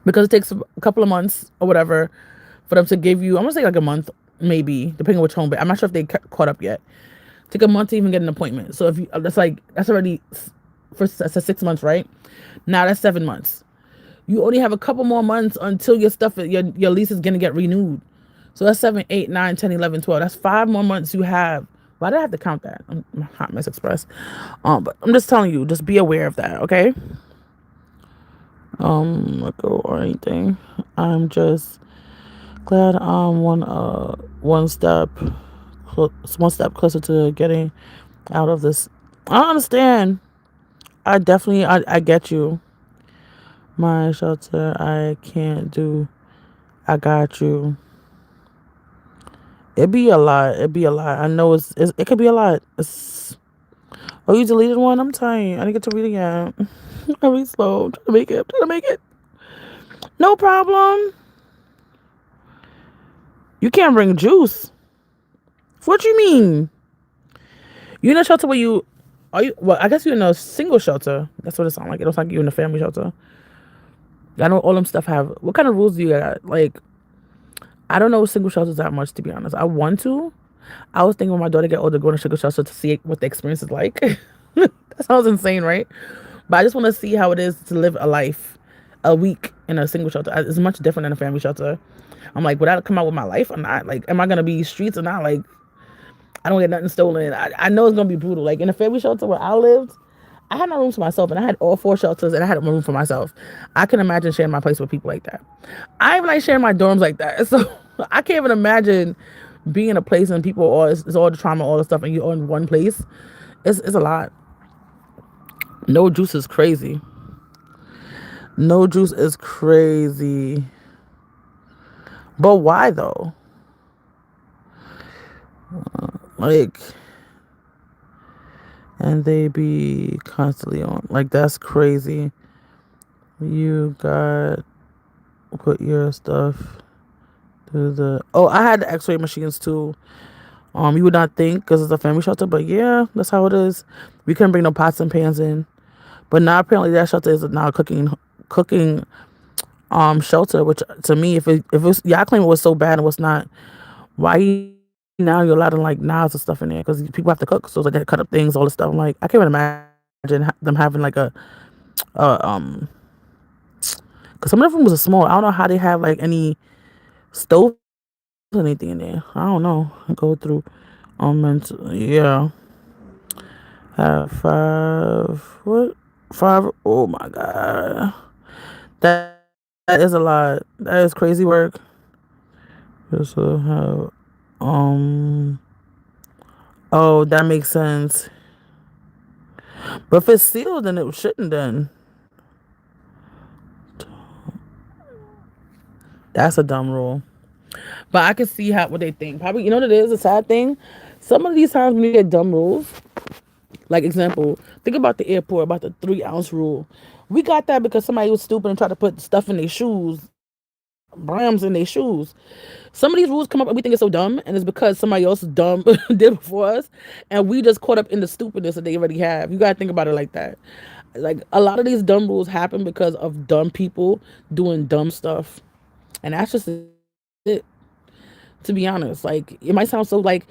Because it takes a couple of months or whatever for them to give you, I'm going to say like a month, maybe, depending on which home base. I'm not sure if they caught up yet. Take a month to even get an appointment. So if you, that's already, that's 6 months, right? Now that's 7 months. You only have a couple more months until your stuff, your lease is going to get renewed. So that's 7, 8, 9, 10, 11, 12. That's 5 more months you have. Why did I have to count that? I'm Hot Mess Express. But I'm just telling you, just be aware of that, okay? Or anything. I'm just glad I'm one step closer to getting out of this. I understand. I get you. My shelter, I can't do. I got you. It'd be a lot. I know it could be a lot. Oh, you deleted one? I'm tired. I didn't get to read it yet. I'm be slow. I'm trying to make it. No problem. You can't bring juice. What you mean? You in a shelter where you are you? Well, I guess you're in a single shelter. That's what it sounds like. It looks like you're in a family shelter. I know all them stuff have. What kind of rules do you got? Like, I don't know single shelters that much, to be honest. I want to. I was thinking when my daughter get older, go to single shelter to see what the experience is like. That sounds insane, right? But I just want to see how it is to live a week in a single shelter. It's much different than a family shelter. I'm like, would that come out with my life or not? Like, am I gonna be streets or not? Like, I don't get nothing stolen. I know it's gonna be brutal. Like in a family shelter where I lived, I had my room to myself, and I had all 4 shelters, and I had my room for myself. I can imagine sharing my place with people like that. I even like sharing my dorms like that. So I can't even imagine being in a place and people it's all the trauma, all the stuff, and you're in one place. It's a lot. No juice is crazy. No juice is crazy. But why though? Like, and they be constantly on. Like, that's crazy. You got put your stuff through the. Oh, I had the X-ray machines too. You would not think because it's a family shelter, but yeah, that's how it is. We couldn't bring no pots and pans in, but now apparently that shelter is now a cooking shelter. Which to me, if it was, yeah, I claim it was so bad and was not. Why now you're allowed to like knives and stuff in there because people have to cook, so they cut up things, all this stuff. I'm like, I can't even imagine them having like because some of the rooms are small. I don't know how they have like any stove or anything in there. I don't know. I go through yeah. Have 5 what? 5 oh my god. That is a lot. That is crazy work. Just have oh, that makes sense. But if it's sealed, then it shouldn't then. That's a dumb rule. But I can see what they think. Probably, you know what it is? A sad thing. Some of these times when you get dumb rules, like example, think about the airport, about the 3-ounce rule. We got that because somebody was stupid and tried to put stuff in their shoes, brams in their shoes. Some of these rules come up and we think it's so dumb, and it's because somebody else dumb did it before us, and we just caught up in the stupidness that they already have. You gotta think about it like that. Like a lot of these dumb rules happen because of dumb people doing dumb stuff, and that's just it. To be honest, like it might sound so like,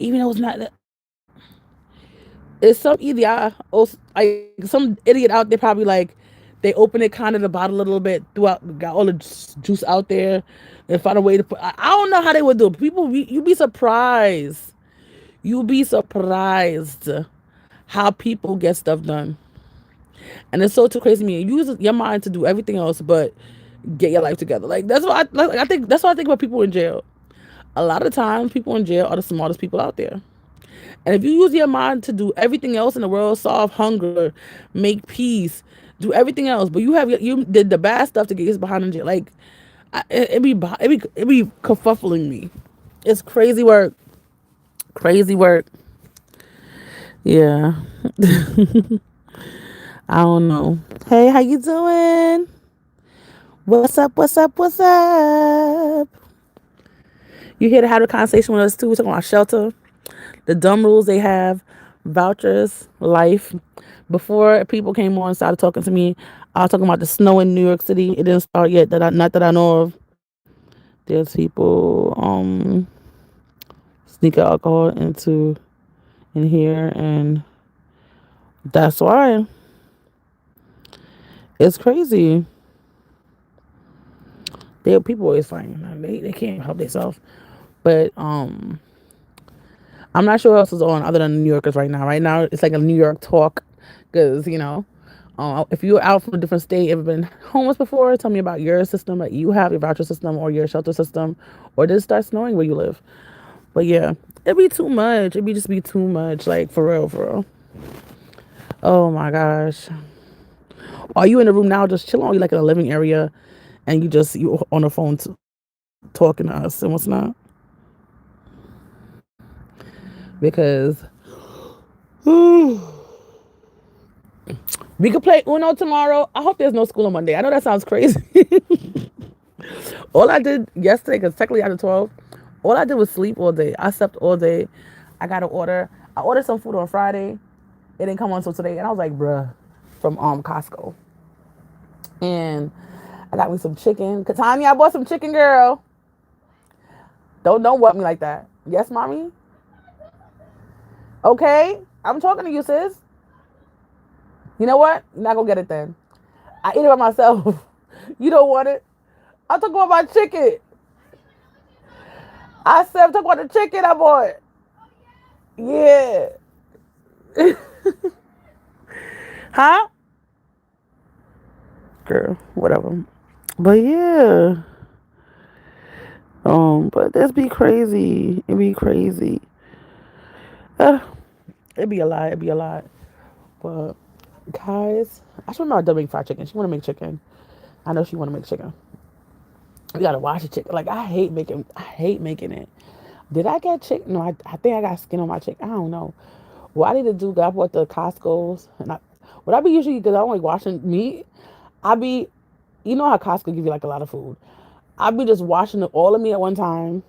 even though it's not, it's some idiot, like some idiot out there probably like they open it kind of the bottle a little bit throughout, got all the juice out there, and find a way to put. I don't know how they would do it. People, you be surprised. You'll be surprised how people get stuff done, and it's so too crazy to me. Use your mind to do everything else, but get your life together. Like that's what I think. That's what I think about people in jail. A lot of times, people in jail are the smartest people out there. And if you use your mind to do everything else in the world, solve hunger, make peace, do everything else, but you did the bad stuff to get us behind in jail. Like it be kerfuffling me. It's crazy work. Crazy work. Yeah. I don't know. Hey, how you doing? What's up? What's up? What's up? You here to have a conversation with us too? We're talking about shelter, the dumb rules they have, vouchers, life. Before people came on and started talking to me, I was talking about the snow in New York City. It didn't start yet. Not that I know of. There's people sneak alcohol into in here, and that's why it's crazy. People always fighting. They can't help themselves. But I'm not sure what else is on other than New Yorkers right now. Right now, it's like a New York talk, because if you're out from a different state, ever been homeless before, tell me about your system that you have, your voucher system or your shelter system, or did it start snowing where you live? But yeah, it'd be too much. It'd be just be too much, like for real, for real. Oh my gosh. Are you in the room now just chilling, or are you like in a living area and you on the phone talking to us and what's not? Because we could play Uno tomorrow. I hope there's no school on Monday. I know that sounds crazy. All I did yesterday, because technically after 12, all I did was sleep all day. I slept all day. I got to order. I ordered some food on Friday. It didn't come on until today. And I was like, bruh, from Costco. And I got me some chicken. Katanya, I bought some chicken, girl. Don't what me like that. Yes, mommy? Okay? I'm talking to you, sis. You know what? You're not going to get it then. I eat it by myself. You don't want it? I'm talking about my chicken. I said I'm talking about the chicken I bought. Yeah. Huh? Girl, whatever. But yeah. But this be crazy. It be crazy. Uh, it be a lot. It be a lot. But guys, I should remember to make fried chicken. She want to make chicken. I know she want to make chicken. We gotta wash the chicken. Like I hate making it. Did I get chicken? No, I think I got skin on my chicken. I don't know. What I need to do, I bought the Costco's, and what I be usually, because I don't like washing meat. I be, you know how Costco give you like a lot of food. I be just washing all of meat at one time,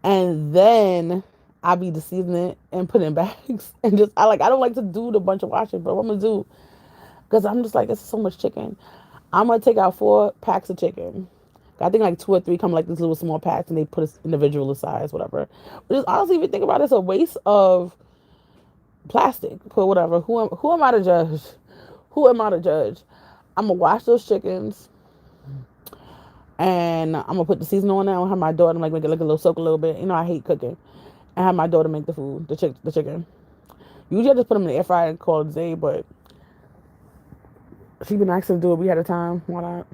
and then I be seasoning it and putting it in bags, and just I don't like to do the bunch of washing, but what I'm gonna do, because I'm just like it's so much chicken. I'm gonna take out 4 packs of chicken. I think like 2 or 3 come like these little small packs, and they put us individual size, whatever. But just honestly, if you think about it, it's a waste of plastic. Put whatever. Who am I to judge? Who am I to judge? I'm gonna wash those chickens, and I'm gonna put the seasoning on there. I'm gonna have my daughter like make it like a little soak a little bit. You know I hate cooking, and have my daughter make the food, the chicken. Usually I just put them in the air fryer and call it a day, but she been asking to do it. We had a time. Why not?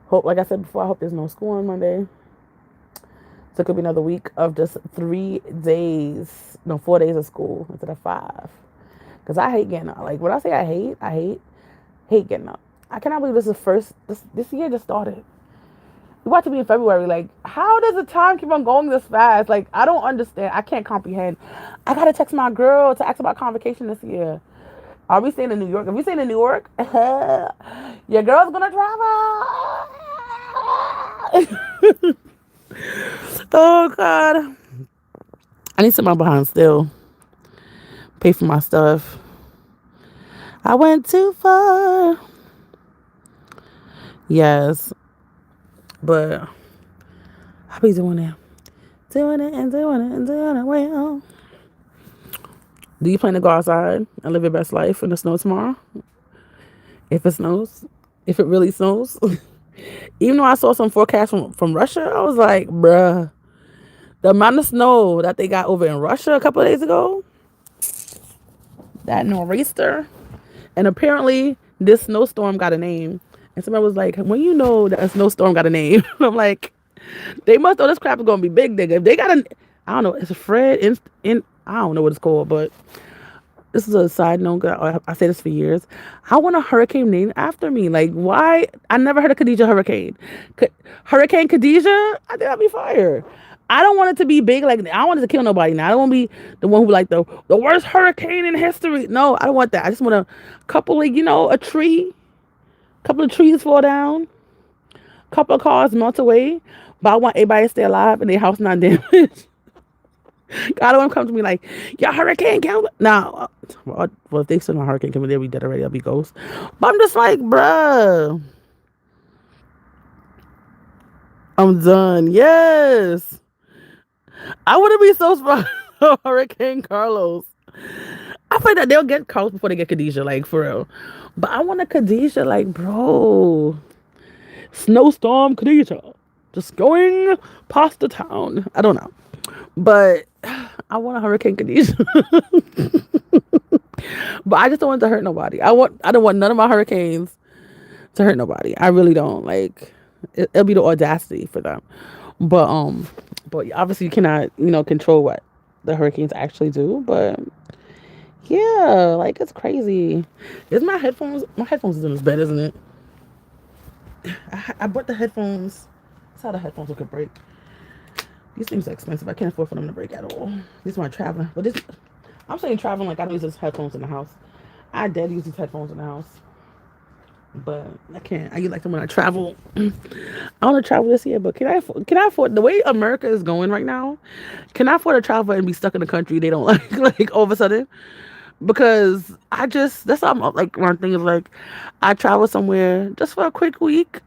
Hope, like I said before, I hope there's no school on Monday. So it could be another week of just 3 days, no, 4 days of school instead of 5. Because I hate getting up. Like when I say I hate getting up. I cannot believe this year just started. We about to be in February. Like, how does the time keep on going this fast? Like, I don't understand. I can't comprehend. I gotta text my girl to ask about convocation this year. Are we staying in New York? If we staying in New York, your girl's gonna travel. Oh God, I need to sit my behind still. Pay for my stuff. I went too far. Yes, but I be doing it. Doing it and doing it and doing it well. Do you plan to go outside and live your best life in the snow tomorrow? If it snows? If it really snows? Even though I saw some forecasts from Russia, I was like, bruh, the amount of snow that they got over in Russia a couple of days ago, that nor'easter. And apparently, this snowstorm got a name. And somebody was like, when you know that a snowstorm got a name, I'm like, they must know this crap is gonna be big, nigga. If they got a, I don't know, it's a Fred in I don't know what it's called, but this is a side note. I say this for years. I want a hurricane named after me. Like, why? I never heard of Khadijah Hurricane. Hurricane Khadijah? I think that'd be fire. I don't want it to be big. Like, I don't want it to kill nobody. Now, I don't want to be the one who like the worst hurricane in history. No, I don't want that. I just want a couple of, a tree, couple of trees fall down, couple of cars melt away. But I want everybody to stay alive and their house not damaged. God don't want to come to me like, your hurricane killed. Now, well, if they send a hurricane coming, they'll be dead already. I'll be ghost. But I'm just like, bruh, I'm done. Yes. I wouldn't be so surprised. Hurricane Carlos. I feel like that they'll get Carlos before they get Khadijah, like, for real. But I want a Khadijah, like, bro. Snowstorm Khadijah. Just going past the town. I don't know. But I want a Hurricane Khadijah. But I just don't want it to hurt nobody. I don't want none of my hurricanes to hurt nobody. I really don't. Like, it'll be the audacity for them. But obviously you cannot, control what the hurricanes actually do. But yeah, like, it's crazy. Is my headphones? My headphones is in this bed, isn't it? I bought the headphones. That's how the headphones could break. These things are expensive. I can't afford for them to break at all. This is my traveling. But this, I'm saying traveling like I don't use these headphones in the house. I did use these headphones in the house. But I can't. I get like them when I travel. I want to travel this year, but can I afford the way America is going right now? Can I afford to travel and be stuck in the country they don't like all of a sudden? Because that's how I'm like one thing is like I travel somewhere just for a quick week.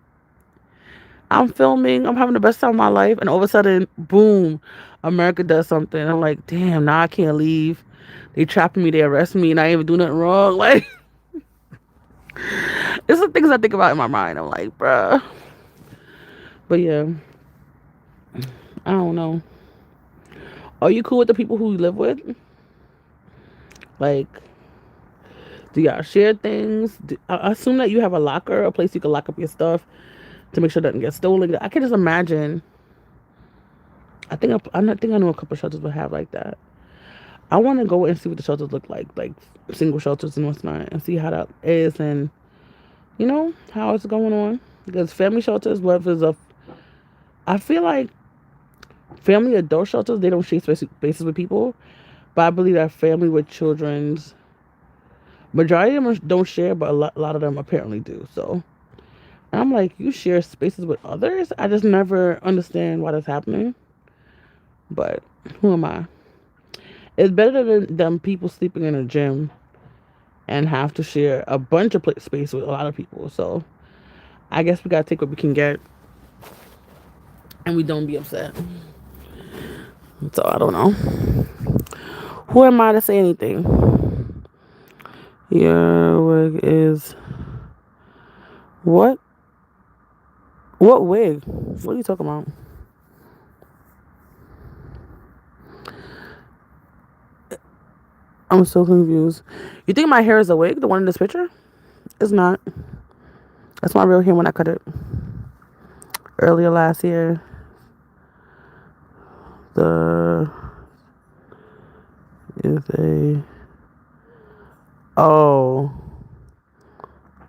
I'm filming, I'm having the best time of my life, and all of a sudden, boom, America does something. I'm like, damn, now I can't leave. They trapping me, they arrest me, and I ain't even do nothing wrong. Like, it's the things I think about in my mind. I'm like, bruh. But yeah, I don't know. Are you cool with the people who you live with? Like, do y'all share things? I assume that you have a locker, a place you can lock up your stuff to make sure it doesn't get stolen. I can just imagine. I know a couple shelters will have like that. I want to go and see what the shelters look like single shelters and whatnot, and see how that is, and how it's going on. Because family shelters, whether it's I feel like family adult shelters, they don't share spaces with people, but I believe that family with children's majority of them don't share, but a lot of them apparently do. So I'm like, you share spaces with others? I just never understand why that's happening. But who am I? It's better than them people sleeping in a gym and have to share a bunch of space with a lot of people. So I guess we gotta take what we can get, and we don't be upset. So I don't know. Who am I to say anything? Your wig is what? What wig? What are you talking about? I'm so confused. You think my hair is a wig? The one in this picture? It's not. That's my real hair when I cut it earlier last year. The is a oh,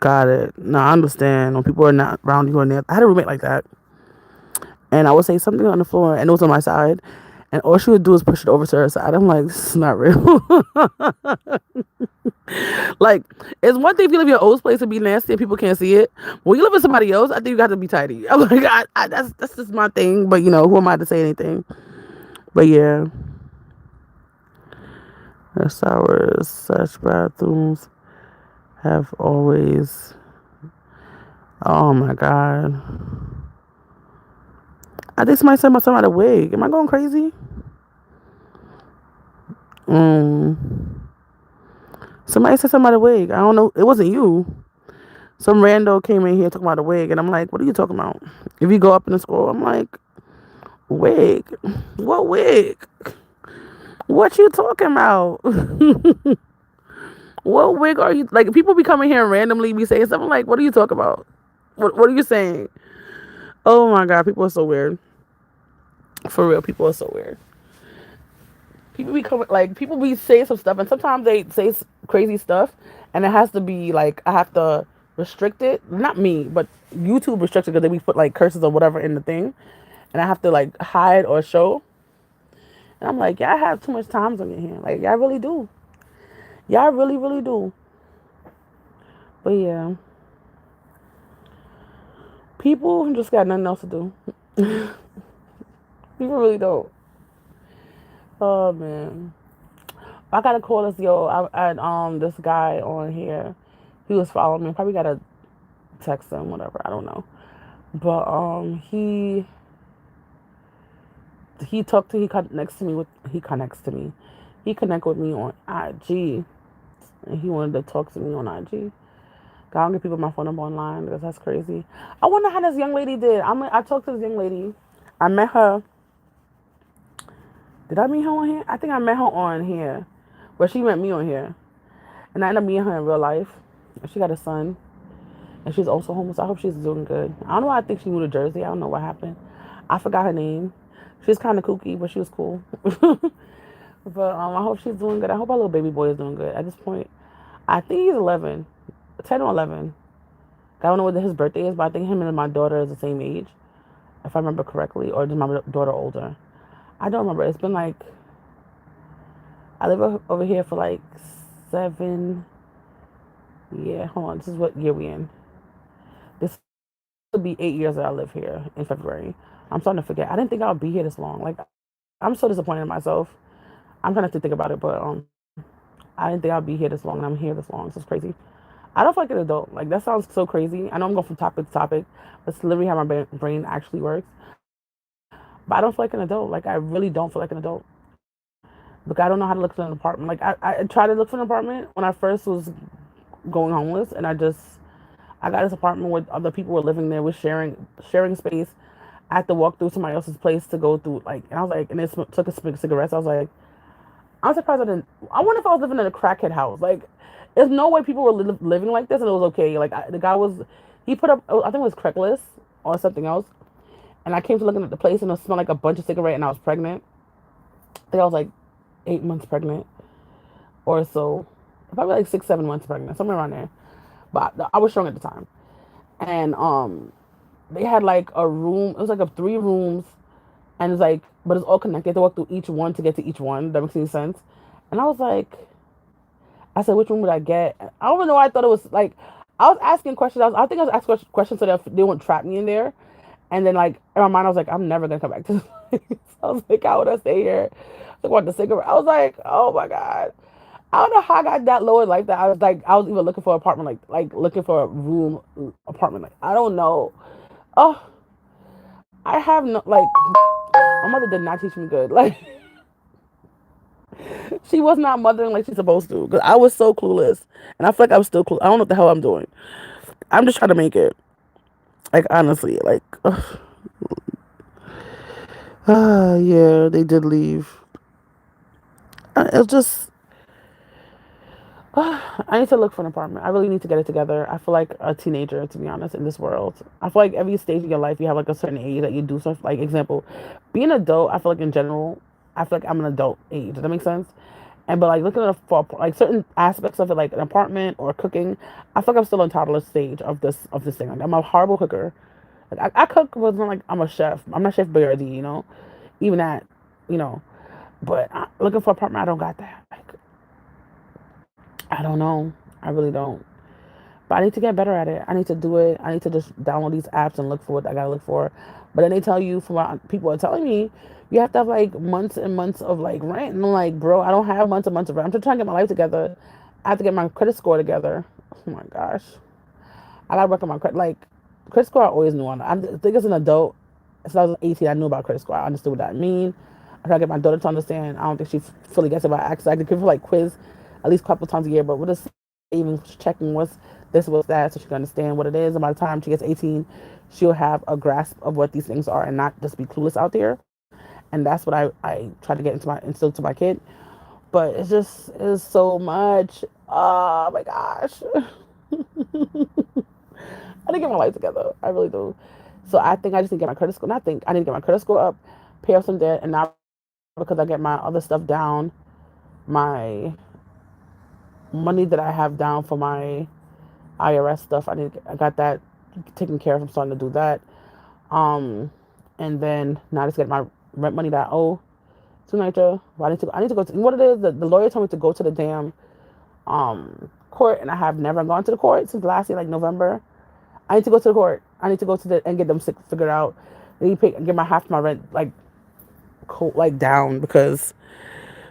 got it. No, I understand. When people are not around you, I had a roommate like that, and I would say something on the floor, and it was on my side, and all she would do is push it over to her side. I'm like, this is not real. Like, it's one thing if you live in your old place and be nasty and people can't see it. When you live with somebody else, I think you got to be tidy. I'm like, that's just my thing. But who am I to say anything? But yeah, the showers, such bathrooms have always. Oh my god. I think somebody said something about a wig. Am I going crazy? Um, Somebody said something about a wig. I don't know. It wasn't you. Some rando came in here talking about a wig, and I'm like, what are you talking about? If you go up in the scroll, I'm like, wig? What wig? What you talking about? What wig are you like? People be coming here and randomly be saying something like, "What are you talking about? What are you saying?" Oh my god, people are so weird. For real, people are so weird. People be coming like people be saying some stuff, and sometimes they say crazy stuff, and it has to be like I have to restrict it. Not me, but YouTube restricts it because they be put like curses or whatever in the thing, and I have to like hide or show. And I'm like, y'all have too much times on your hand. Like y'all really do. Y'all really, really do. But yeah, people just got nothing else to do. People really don't. Oh man, I gotta call this this guy on here. He was following me. Probably gotta text him, whatever. I don't know. But he connects to me with he connects to me. He connect with me on IG, and he wanted to talk to me on IG. I don't give people my phone number online because that's crazy. I wonder how this young lady did. I talked to this young lady. I met her. Did I meet her on here? I think I met her on here. But she met me on here. And I ended up meeting her in real life. And she got a son. And she's also homeless. I hope she's doing good. I don't know why I think she moved to Jersey. I don't know what happened. I forgot her name. She's kind of kooky, but she was cool. But I hope she's doing good. I hope our little baby boy is doing good. At this point, I think he's 11, 10 or 11. I don't know what his birthday is, but I think him and my daughter is the same age, if I remember correctly. Or is my daughter older? I don't remember. It's been like, I live over here for like 7. Yeah, hold on. This is what year we in. This will be 8 years that I live here in February. I'm starting to forget. I didn't think I would be here this long. Like, I'm so disappointed in myself. I'm trying to think about it, but I didn't think I'd be here this long, and I'm here this long. So it's crazy. I don't feel like an adult. Like that sounds so crazy. I know I'm going from topic to topic, but it's literally how my brain actually works. But I don't feel like an adult. Like I really don't feel like an adult. Because I don't know how to look for an apartment. Like I tried to look for an apartment when I first was going homeless, and I got this apartment where other people were living there with sharing space. I had to walk through somebody else's place to go through like, and I was like, and it took a cigarettes. I was like, I'm surprised I didn't. I wonder if I was living in a crackhead house. Like, there's no way people were living like this and it was okay. Like, the guy was, he put up, I think it was Craigslist or something else. And I came to looking at the place and it smelled like a bunch of cigarette and I was pregnant. I think I was like 8 months pregnant or so. Probably like 6, 7 months pregnant, somewhere around there. But I was strong at the time. And they had like a room, it was like 3 rooms. And it's like, but it's all connected. You have to walk through each one to get to each one. That makes any sense. And I was like, I said, which room would I get? I don't even know why I thought it was like, I was asking questions. I think I was asking questions so that they wouldn't trap me in there. And then, like, in my mind, I was like, I'm never going to come back to this place. I was like, how would I stay here? I want the cigarette. I was like, oh my God. I don't know how I got that low in life that I was like, I was even looking for an apartment, like looking for a room apartment. Like, I don't know. Oh, I have no, like, my mother did not teach me good. Like, she was not mothering like she's supposed to. Because I was so clueless. And I feel like I was still clueless. I don't know what the hell I'm doing. I'm just trying to make it. Like, honestly, like, yeah, they did leave. It's just, I need to look for an apartment. I really need to get it together. I feel like a teenager, to be honest, in this world. I feel like every stage of your life, you have like a certain age that you do stuff. Like, example, being an adult, I feel like in general, I feel like I'm an adult age. Does that make sense? And but like looking at for like certain aspects of it, like an apartment or cooking, I feel like I'm still in toddler stage of this thing. Like I'm a horrible cooker. Like I cook, but it's not like I'm a chef. I'm not Chef Boyardee, even that, you know. But looking for an apartment, I don't got that. Like I don't know. I really don't. But I need to get better at it. I need to do it. I need to just download these apps and look for what I gotta look for. But then they tell you, from what people are telling me, you have to have like months and months of like rent. And I'm like, bro, I don't have months and months of rent. I'm just trying to get my life together. I have to get my credit score together. Oh my gosh. I gotta work on my credit. Like, credit score, I always knew on. I think as an adult, since I was 18, I knew about credit score. I understood what that mean. I try to get my daughter to understand. I don't think she fully gets it by accident. I could give her like quiz at least a couple times a year, but with a savings checking what's this, what's that, so she can understand what it is. And by the time she gets 18, she'll have a grasp of what these things are and not just be clueless out there. And that's what I try to get into my instill to my kid. But it's so much. Oh my gosh. I need to get my life together. I really do. So I think I just need to get my credit score. Not think I need to get my credit score up, pay off some debt, and now because I get my other stuff down, my money that I have down for my IRS stuff, I got that taken care of. I'm starting to do that. Um, and then now I just get my rent money that I owe to Niger. Well, I need to go to what it is. The lawyer told me to go to the damn court, and I have never gone to the court since last year, like November. I need to go to the court. I need to go to the and get them figured out. I need to get my half my rent like down because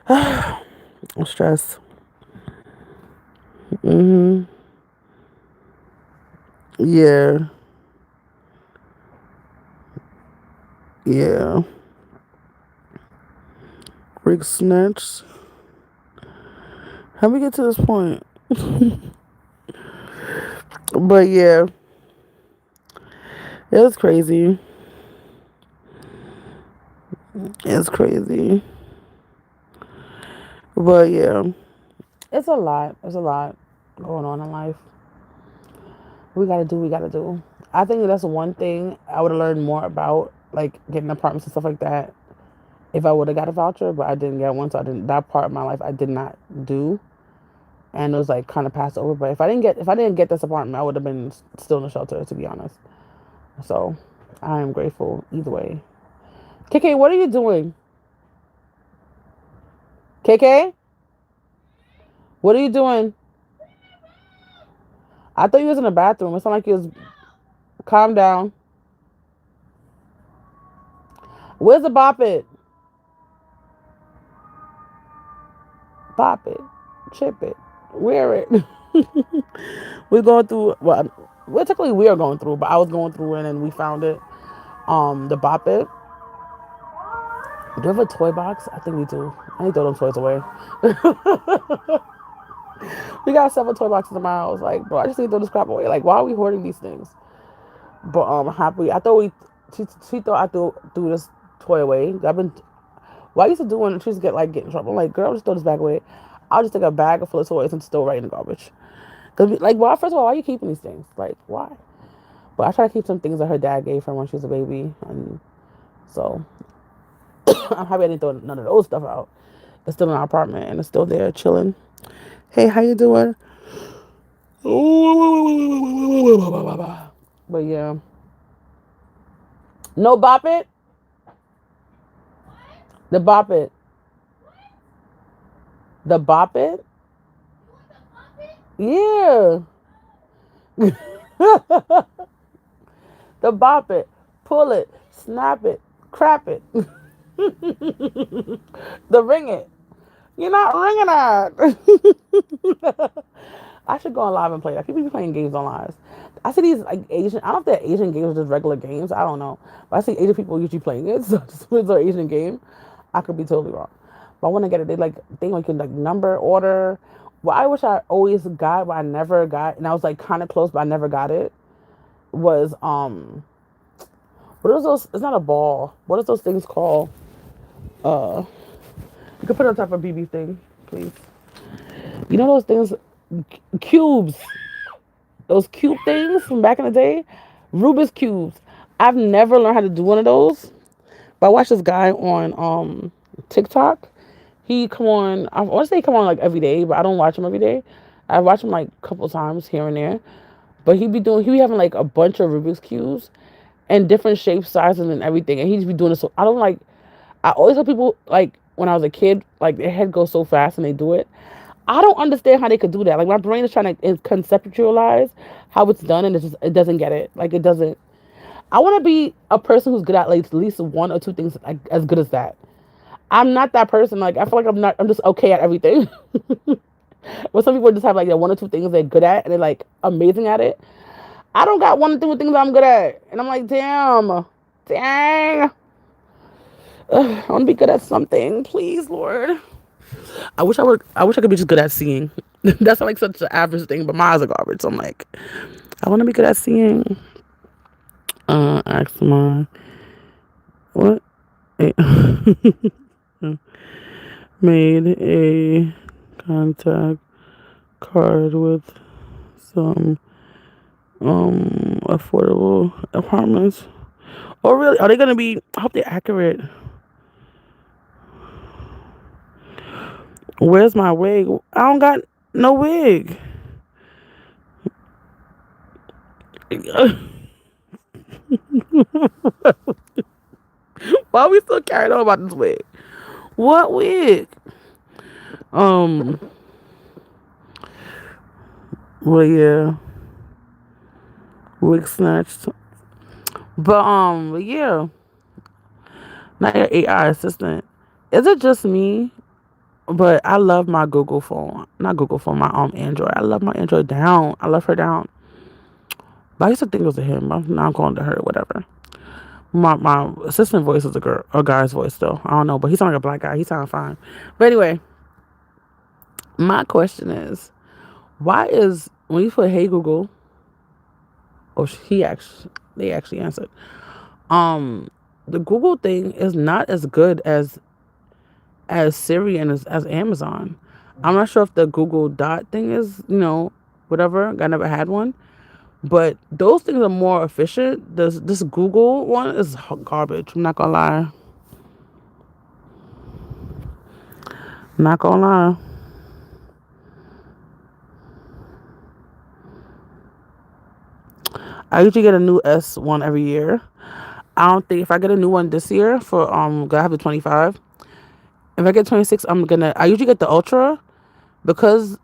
I'm stressed. Mhm. Yeah. Yeah. Rick snatch. How we get to this point? But yeah, it was crazy. It's crazy. But yeah, it's a lot. There's a lot going on in life. We gotta do. We gotta do. I think that's one thing I would have learned more about, like getting apartments and stuff like that, if I would have got a voucher. But I didn't get one, so I didn't. That part of my life I did not do, and it was like kind of passed over. But if I didn't get this apartment, I would have been still in the shelter, to be honest. So I am grateful either way. KK, what are you doing? KK, what are you doing? I thought you was in the bathroom. It sounded like you was. Calm down. Where's the bop it? Bop it. Chip it. Wear it. We're going through. Well, technically we are going through, but I was going through it and we found it. The bop it. Do we have a toy box? I think we do. I need to throw them toys away. We got several toy boxes in my house. Like, bro, I just need to throw this crap away. Like, why are we hoarding these things? But happy. I thought we. She thought I threw this toy away. I've been. What I used to do when she used to get in trouble, I'm like, girl, just throw this bag away. I'll just take a bag full of toys and just throw it right in the garbage. Cause like, well, first of all, why are you keeping these things? Like, why? But I try to keep some things that her dad gave her when she was a baby, and so I'm happy I didn't throw none of those stuff out. It's still in our apartment and it's still there chilling. Hey, how you doing? But yeah, no bop it. The bop it. The bop it. Yeah. The bop it. Pull it. Snap it. Crap it. The ring it. You're not ringing that. I should go on live and play that. People be playing games on live. I see these like Asian. I don't know if they're Asian games or just regular games. I don't know. But I see Asian people usually playing it. So it's an Asian game. I could be totally wrong. But I want to get it. They like can like number order. What I wish I always got, but I never got, and I was like kind of close, but I never got it. Was what are those? It's not a ball. What is those things called? Uh, you can put it on top of a BB thing, please. You know those things, cubes. Those cube things from back in the day, Rubik's cubes. I've never learned how to do one of those. But I watched this guy on TikTok. He come on. I want to say he come on like every day, but I don't watch him every day. I watch him like a couple times here and there. But he be having like a bunch of Rubik's cubes and different shapes, sizes, and everything. And he just be doing it. So I don't like. I always tell people like when I was a kid, like their head goes so fast and they do it. I don't understand how they could do that. Like my brain is trying to conceptualize how it's done, and it doesn't get it. Like it doesn't. I want to be a person who's good at like at least one or two things like, as good as that. I'm not that person. Like I feel like I'm not. I'm just okay at everything. But some people just have like one or two things they're good at and they're like amazing at it. I don't got one or two things I'm good at, and I'm like, damn, dang. Ugh, I want to be good at something, please, Lord. I wish I would. I wish I could be just good at seeing. That's like such an average thing, but my eyes are garbage. So I'm like, I want to be good at seeing. Ask my what? Made a contact card with some affordable apartments. Oh really? Are they gonna be? I hope they're accurate. Where's my wig? I don't got no wig. Why are we still carrying on about this wig? What wig? Um. Well, yeah, wig snatched. But yeah, not your AI assistant. Is it just me? But I love my Google phone. Not Google phone. My Android. I love my Android down. I love her down. But I used to think it was a him. I'm now going to her. Whatever. My assistant voice is a guy's voice though. I don't know, but he sounds like a black guy. He sounds fine. But anyway, my question is, why is when you put "Hey Google," or they actually answered. Um, the Google thing is not as good as Siri and as Amazon. I'm not sure if the Google Dot thing is whatever. I never had one, but those things are more efficient. This Google one is garbage. I'm not gonna lie. Not gonna lie. I usually get a new S1 every year. I don't think if I get a new one this year for I have the 25. If I get 26, I usually get the Ultra because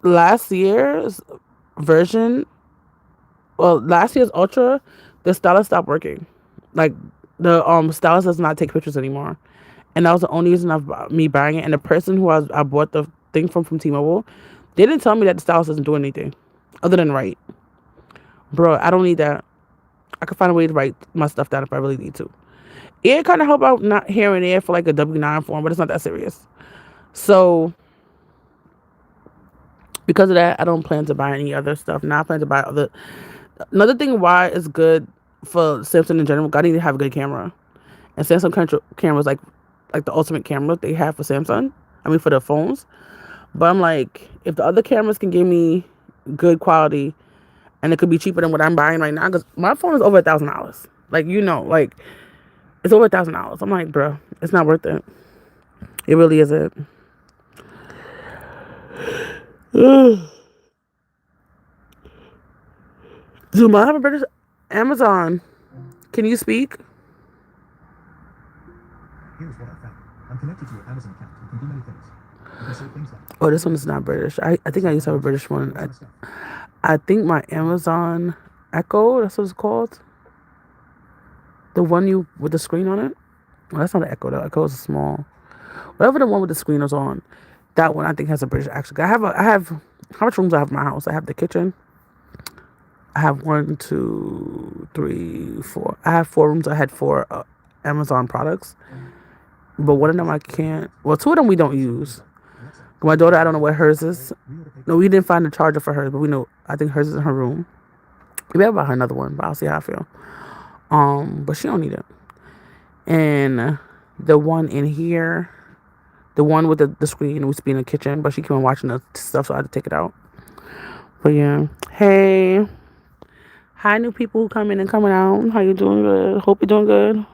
last year's version, last year's Ultra, the stylus stopped working. Like the stylus does not take pictures anymore, and that was the only reason of me buying it. And the person who I bought the thing from T-Mobile, they didn't tell me that the stylus doesn't do anything other than write. Bro, I don't need that. I can find a way to write my stuff down if I really need to. It kind of help out not here and there for like a W-9 form, but it's not that serious. So because of that, I don't plan to buy any other stuff. Now I plan to buy other. Another thing why it's good for Samsung in general, I need to have a good camera. And Samsung cameras like the ultimate camera they have for Samsung. I mean for the phones. But I'm like, if the other cameras can give me good quality, and it could be cheaper than what I'm buying right now, because my phone is over $1,000. Like like it's over $1,000. I'm like, bro, it's not worth it. It really isn't. Do I have a British Amazon? Can you speak? Here's what I found. I'm connected to your Amazon account. You can do many things. You can say things like, oh, this one is not British. I think I used to have a British one. I think my Amazon Echo, that's what it's called. The one you with the screen on it. Well, that's not an Echo. The Echo is small. Whatever the one with the screen is on, that one I think has a British accent. I have how much rooms I have in my house? I have the kitchen. I have 1, 2, 3, 4. I have 4 rooms. I had 4 Amazon products, but one of them I can't. Well, 2 of them we don't use. My daughter, I don't know where hers is. No, we didn't find the charger for hers, but we know. I think hers is in her room. Maybe I'll buy her another one, but I'll see how I feel. But she don't need it. And the one in here, the one with the screen, was being in the kitchen, but she came in watching the stuff, so I had to take it out. But yeah, hey, hi, new people who come in and coming out. How you doing? Good. Hope you're doing good.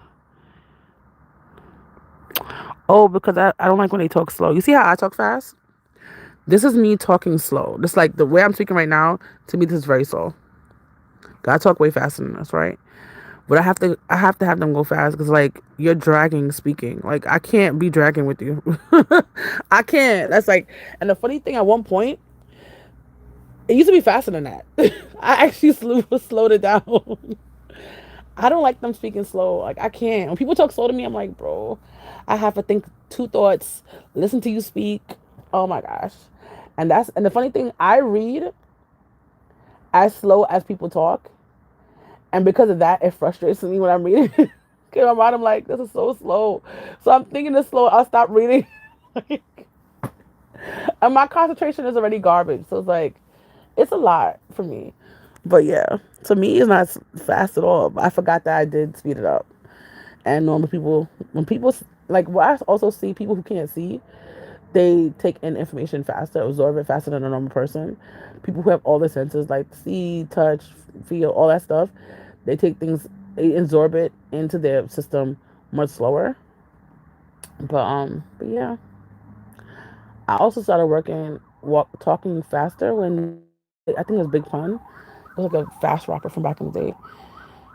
Oh, because I don't like when they talk slow. You see how I talk fast? This is me talking slow. Just like the way I'm speaking right now, to me, this is very slow. I talk way faster than this, right? But I have to have them go fast because like you're dragging speaking. Like I can't be dragging with you. I can't. That's like, and the funny thing, at one point, it used to be faster than that. I actually slowed it down. I don't like them speaking slow. Like I can't. When people talk slow to me, I'm like, bro, I have to think 2 thoughts, listen to you speak. Oh my gosh. And the funny thing, I read as slow as people talk, and because of that, it frustrates me when I'm reading. In my mind, I'm like, this is so slow. So I'm thinking it's slow. I'll stop reading. And my concentration is already garbage. So it's like, it's a lot for me. But yeah, to me, it's not fast at all. I forgot that I did speed it up. And normal people, when people, like, what I also see, people who can't see, they take in information faster, absorb it faster than a normal person. People who have all the senses, like see, touch, feel, all that stuff, they take things, they absorb it into their system much slower. But yeah, I also started talking faster when I think it was Big Pun. It was like a fast rapper from back in the day.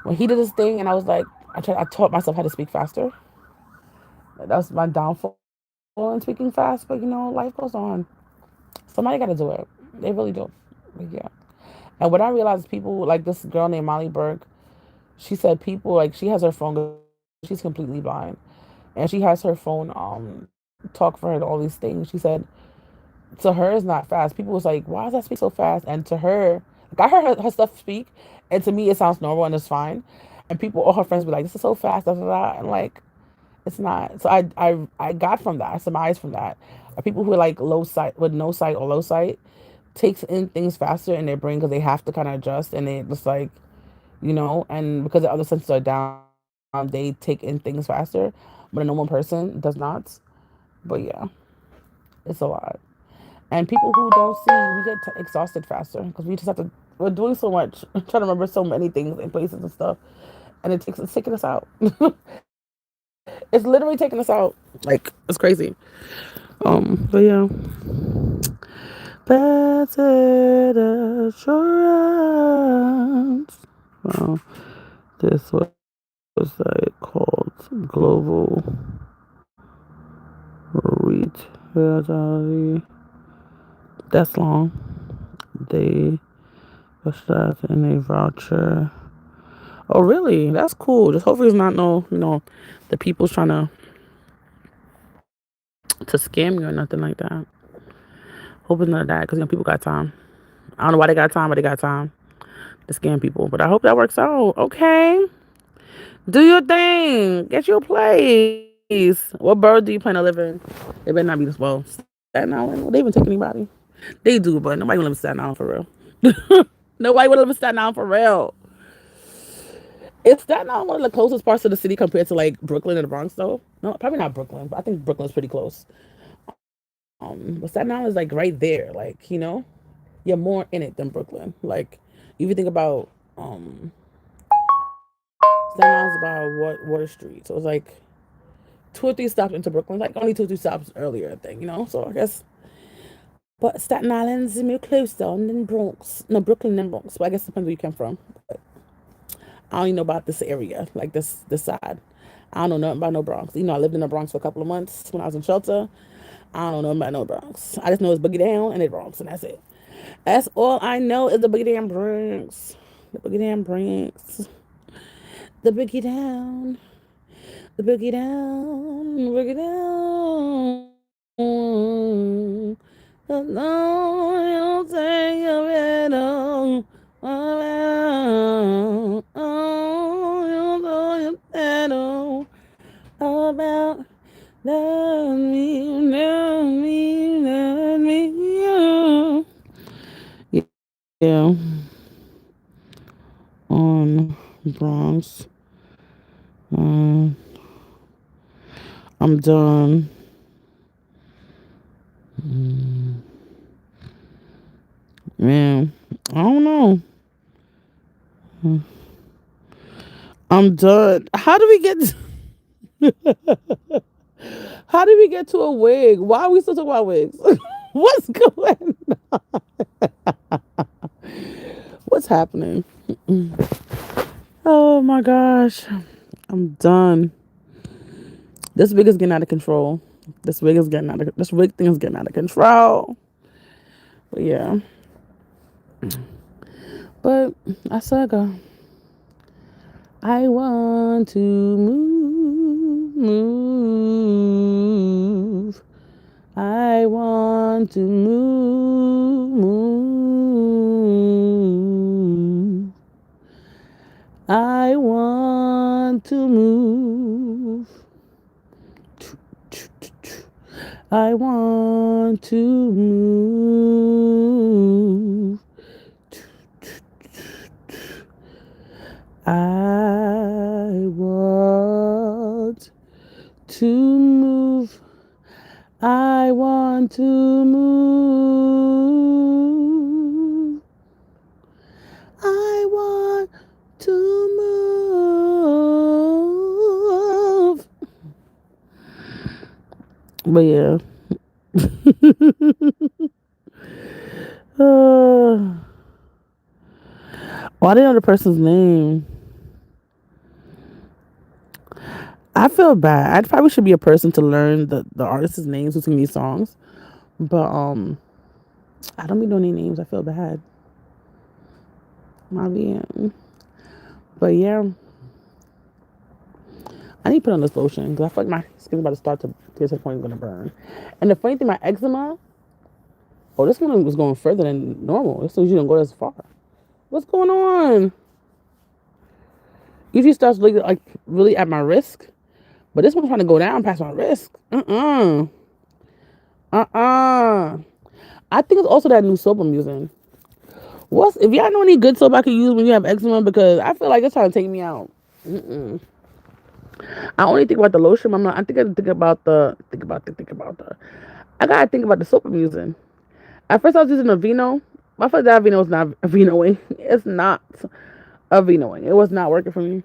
When he did his thing, and I was like, I taught myself how to speak faster. That's my downfall in speaking fast. But life goes on. Somebody got to do it. They really do. But yeah. And what I realized, people like this girl named Molly Burke. She said people like she has her phone. She's completely blind, and she has her phone talk for her and all these things. She said to her it's not fast. People was like, why does that speak so fast? And to her, like I heard her stuff speak, and to me it sounds normal and it's fine. And people, all her friends, be like, this is so fast, da da da. And like, it's not. So I got from that. I surmised from that. People who are like low sight, with no sight or low sight, takes in things faster in their brain because they have to kind of adjust, and they just like, and because the other senses are down, they take in things faster. But a normal person does not. But yeah, it's a lot. And people who don't see, we get exhausted faster because we just have to. We're doing so much, trying to remember so many things and places and stuff, and it's taking us out. It's literally taking us out. Like it's crazy. But yeah. Blessed assurance. Well, this website called Global Retail. That's long. They specialize in a voucher. Oh, really? That's cool. Just hopefully it's not the people's trying to scam you or nothing like that. Hope it's none of that because people got time. I don't know why they got time, but they got time to scam people. But I hope that works out. Okay. Do your thing. Get you a place. What borough do you plan to live in? It better not be this well. Staten Island. Will they even take anybody? They do, but nobody will live in Staten Island for real. Nobody would live in Staten Island for real. Is Staten Island one of the closest parts of the city compared to like Brooklyn and the Bronx though? No, probably not Brooklyn, but I think Brooklyn's pretty close. But Staten Island is like right there. You're more in it than Brooklyn. Like if you think about Staten Island's about what Water Street. So it's like 2 or 3 stops into Brooklyn, like only 2 or 3 stops earlier, I think, So I guess, but Staten Island's more closer than Bronx, no Brooklyn than Bronx. But I guess it depends where you come from. But I don't even know about this area, like this side. I don't know nothing about no Bronx. I lived in the Bronx for a couple of months when I was in shelter. I don't know nothing about no Bronx. I just know it's Boogie Down and it's Bronx, and that's it. That's all I know is the Boogie Down Bronx. The Boogie Down Bronx. The Boogie Down. The boogie down, boogie down. The Lord take a better. Oh, you better about love me, yeah. On Bronx. Um, I'm done. Man, I don't know. I'm done. How did we get to a wig? Why are we still talking about wigs? What's going What's happening? Oh my gosh. I'm done. This wig is getting out of control. This wig thing is getting out of control. But yeah. But I said I want to move. I want to move. want to move. I want to move. I want to move. I want to move. I want to move. But yeah. Why didn't know the person's name? I feel bad. I probably should be a person to learn the artist's names who sing these songs. But I don't be knowing any names. I feel bad. My bien. But yeah. I need to put on this lotion because I feel like my skin's about to start to get to the point it's gonna burn. And the funny thing, my eczema, this one was going further than normal. This usually don't go as far. What's going on? Usually starts like really at my wrist, but this one's trying to go down past my wrist. I think it's also that new soap I'm using. If y'all know any good soap I could use when you have eczema, because I feel like it's trying to take me out. I only think about the lotion. I think I think about the. I gotta think about the soap I'm using. At first I was using a Vino. I thought that Vino was not a Vinoing. It's not a Vinoing. It was not working for me.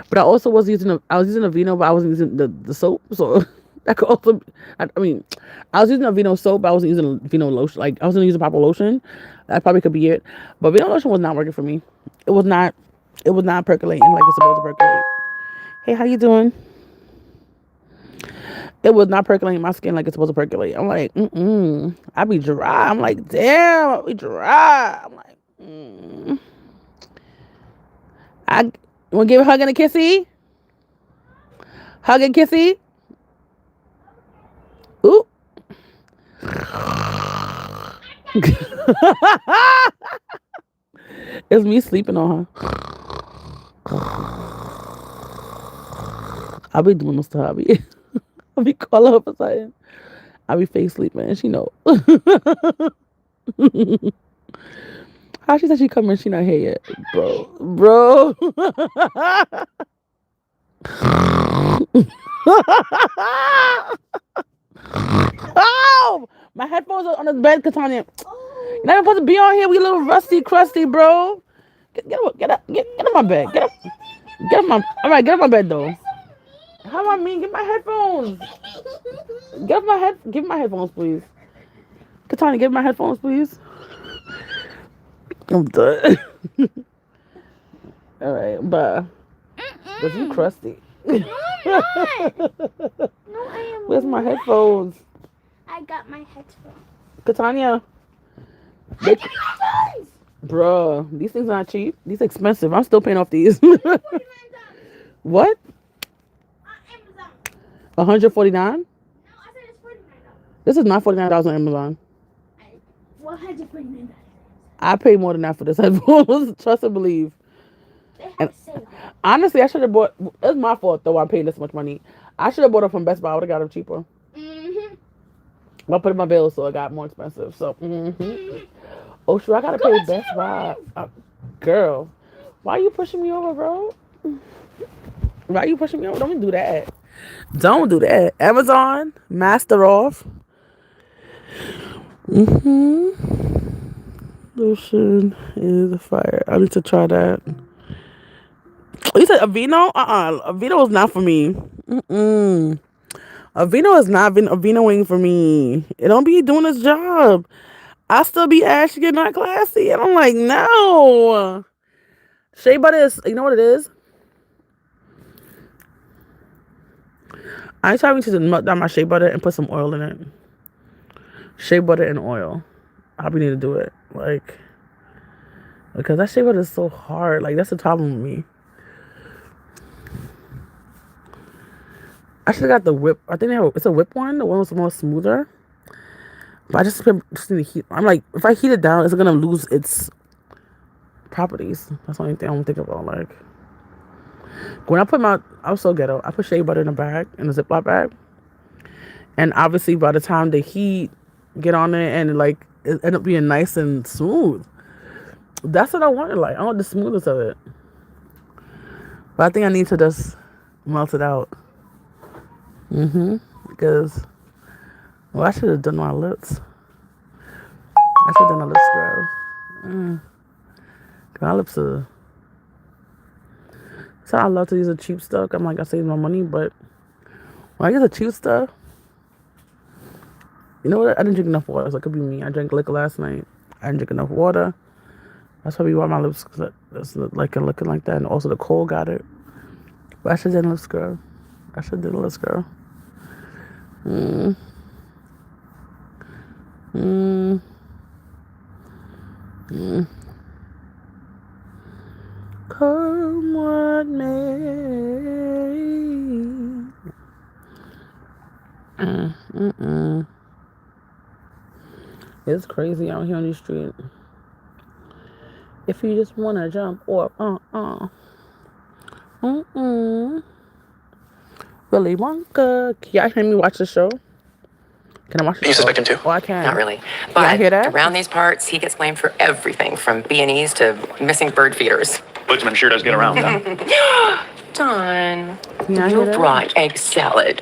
But I also was using a Vino, but I wasn't using the soap. So that could also. I was using a Vino soap, but I wasn't using a Vino lotion. Like I wasn't using proper lotion. That probably could be it. But Vino lotion was not working for me. It was not percolating like it's supposed to percolate. Hey, how you doing? It was not percolating my skin like it's supposed to percolate. I'm like, I be dry. I'm like, damn, I be dry. I'm like, you want to give a hug and a kissy? Hug and kissy? Ooh. It's me sleeping on her. I'll be doing this to her. I'll be calling her beside him. I'll be fake sleeping and she know. How she said she coming? She not here yet, bro. Oh, my headphones are on the bed, Katanya. You're not supposed to be on here. We a little rusty, crusty, bro. Get up my bed. Get up my. All right, get up my bed though. How about me? Get my headphones. Give me my headphones, please. Katanya, give me my headphones, please. I'm done. All right, but was you crusty? No, I'm not. No, I am. Where's my headphones? I got my headphones. Katanya. I got headphones. Bruh, these things are not cheap. These are expensive. I'm still paying off these. What? $149? No, I said it's $49. This is not $49 on Amazon. $149. I paid more than that for this headphones. Trust and believe. They have a sale. Honestly, I should have bought. It's my fault though. I'm paying this much money. I should have bought it from Best Buy. I would have got them cheaper. I put in my bill, so it got more expensive. So, oh, sure, I gotta pay Best Buy. Girl, why are you pushing me over, bro? Why are you pushing me over? Don't do that. Don't do that. Amazon, master off. Lotion is a fire. I need to try that. You said Aveeno? Aveeno is not for me. Aveeno is not Aveenoing for me. It don't be doing its job. I still be ashy and not classy. And I'm like, no. Shea butter is, you know what it is? I try to melt down my shea butter and put some oil in it. Shea butter and oil. I probably need to do it. Like, because that shea butter is so hard. Like, that's the problem with me. I should have got the whip. I think it's a whip one. The one was more smoother. But I just need to heat. I'm like, if I heat it down, it's gonna lose its properties. That's the only thing I'm thinking about. Like, When I was so ghetto. I put shea butter in a bag, in a Ziploc bag, and obviously by the time the heat get on it and like it end up being nice and smooth. That's what I wanted. Like I want the smoothness of it, but I think I need to just melt it out. Because well, I should have done my lips. I should have done my lip scrub. 'Cause my lips are. So I love to use the cheap stuff. I'm like I save my money, but when I get the cheap stuff, you know what? I didn't drink enough water, so it could be me. I drank liquor last night. I didn't drink enough water. That's probably why my lips that's like looking like that, and also the cold got it. But I should have done lip scrub. I should do the lip scrub. Mm. Mm. Mm. Come what may. It's crazy out here on the street. If you just wanna jump or Willy Wonka. Can y'all hear me watch the show? Can I watch the show? You suspect him too? Oh, I can. Not really. Y'all But hear that? around these parts, he gets blamed for everything from B&Es to missing bird feeders. Woodsman sure does get around. Don, Can y'all hear you that? brought egg salad.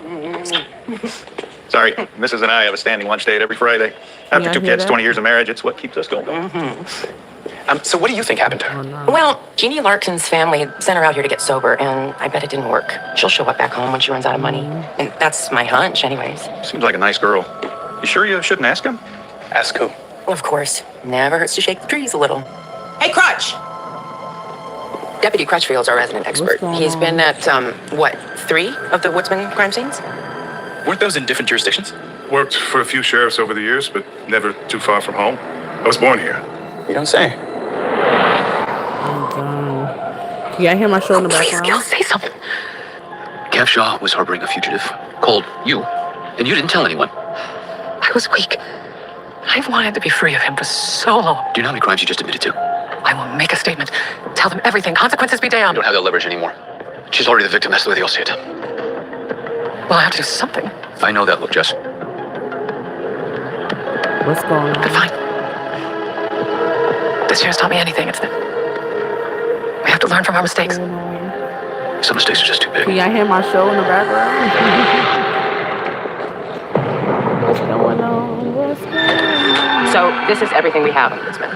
Sorry, Mrs. and I have a standing lunch date every Friday. After Yeah, I two hear kids, that. 20 years of marriage, it's what keeps us going. So what do you think happened to her? Well, Jeannie Larkin's family sent her out here to get sober, and I bet it didn't work. She'll show up back home when she runs out of money. And that's my hunch, anyways. Seems like a nice girl. You sure you shouldn't ask him? Ask who? Well, of course. Never hurts to shake the trees a little. Hey, Crutch! Deputy Crutchfield's our resident expert. going He's on? been at, 3 of the Woodsman crime scenes? Weren't those in different jurisdictions? Worked for a few sheriffs over the years, but never too far from home. I was born here. You don't say. I'm done. Can y'all hear my show in the Please, background? Gil, say something. Kev Shaw was harboring a fugitive called you, and you didn't tell anyone. I was weak. I've wanted to be free of him for so long. Do you know how many crimes you just admitted to? I will make a statement. Tell them everything. Consequences be You damned. don't have that leverage anymore. She's already the victim. That's the way they all see it. Well, I have to do something. I know that look, Jess. What's going But on? fine. This year's taught me anything. It's that we have to learn from our mistakes. Some mistakes are just too big. Can y'all hear my show in the background? What's going on? What's going on? So this is everything we have on Woodsman.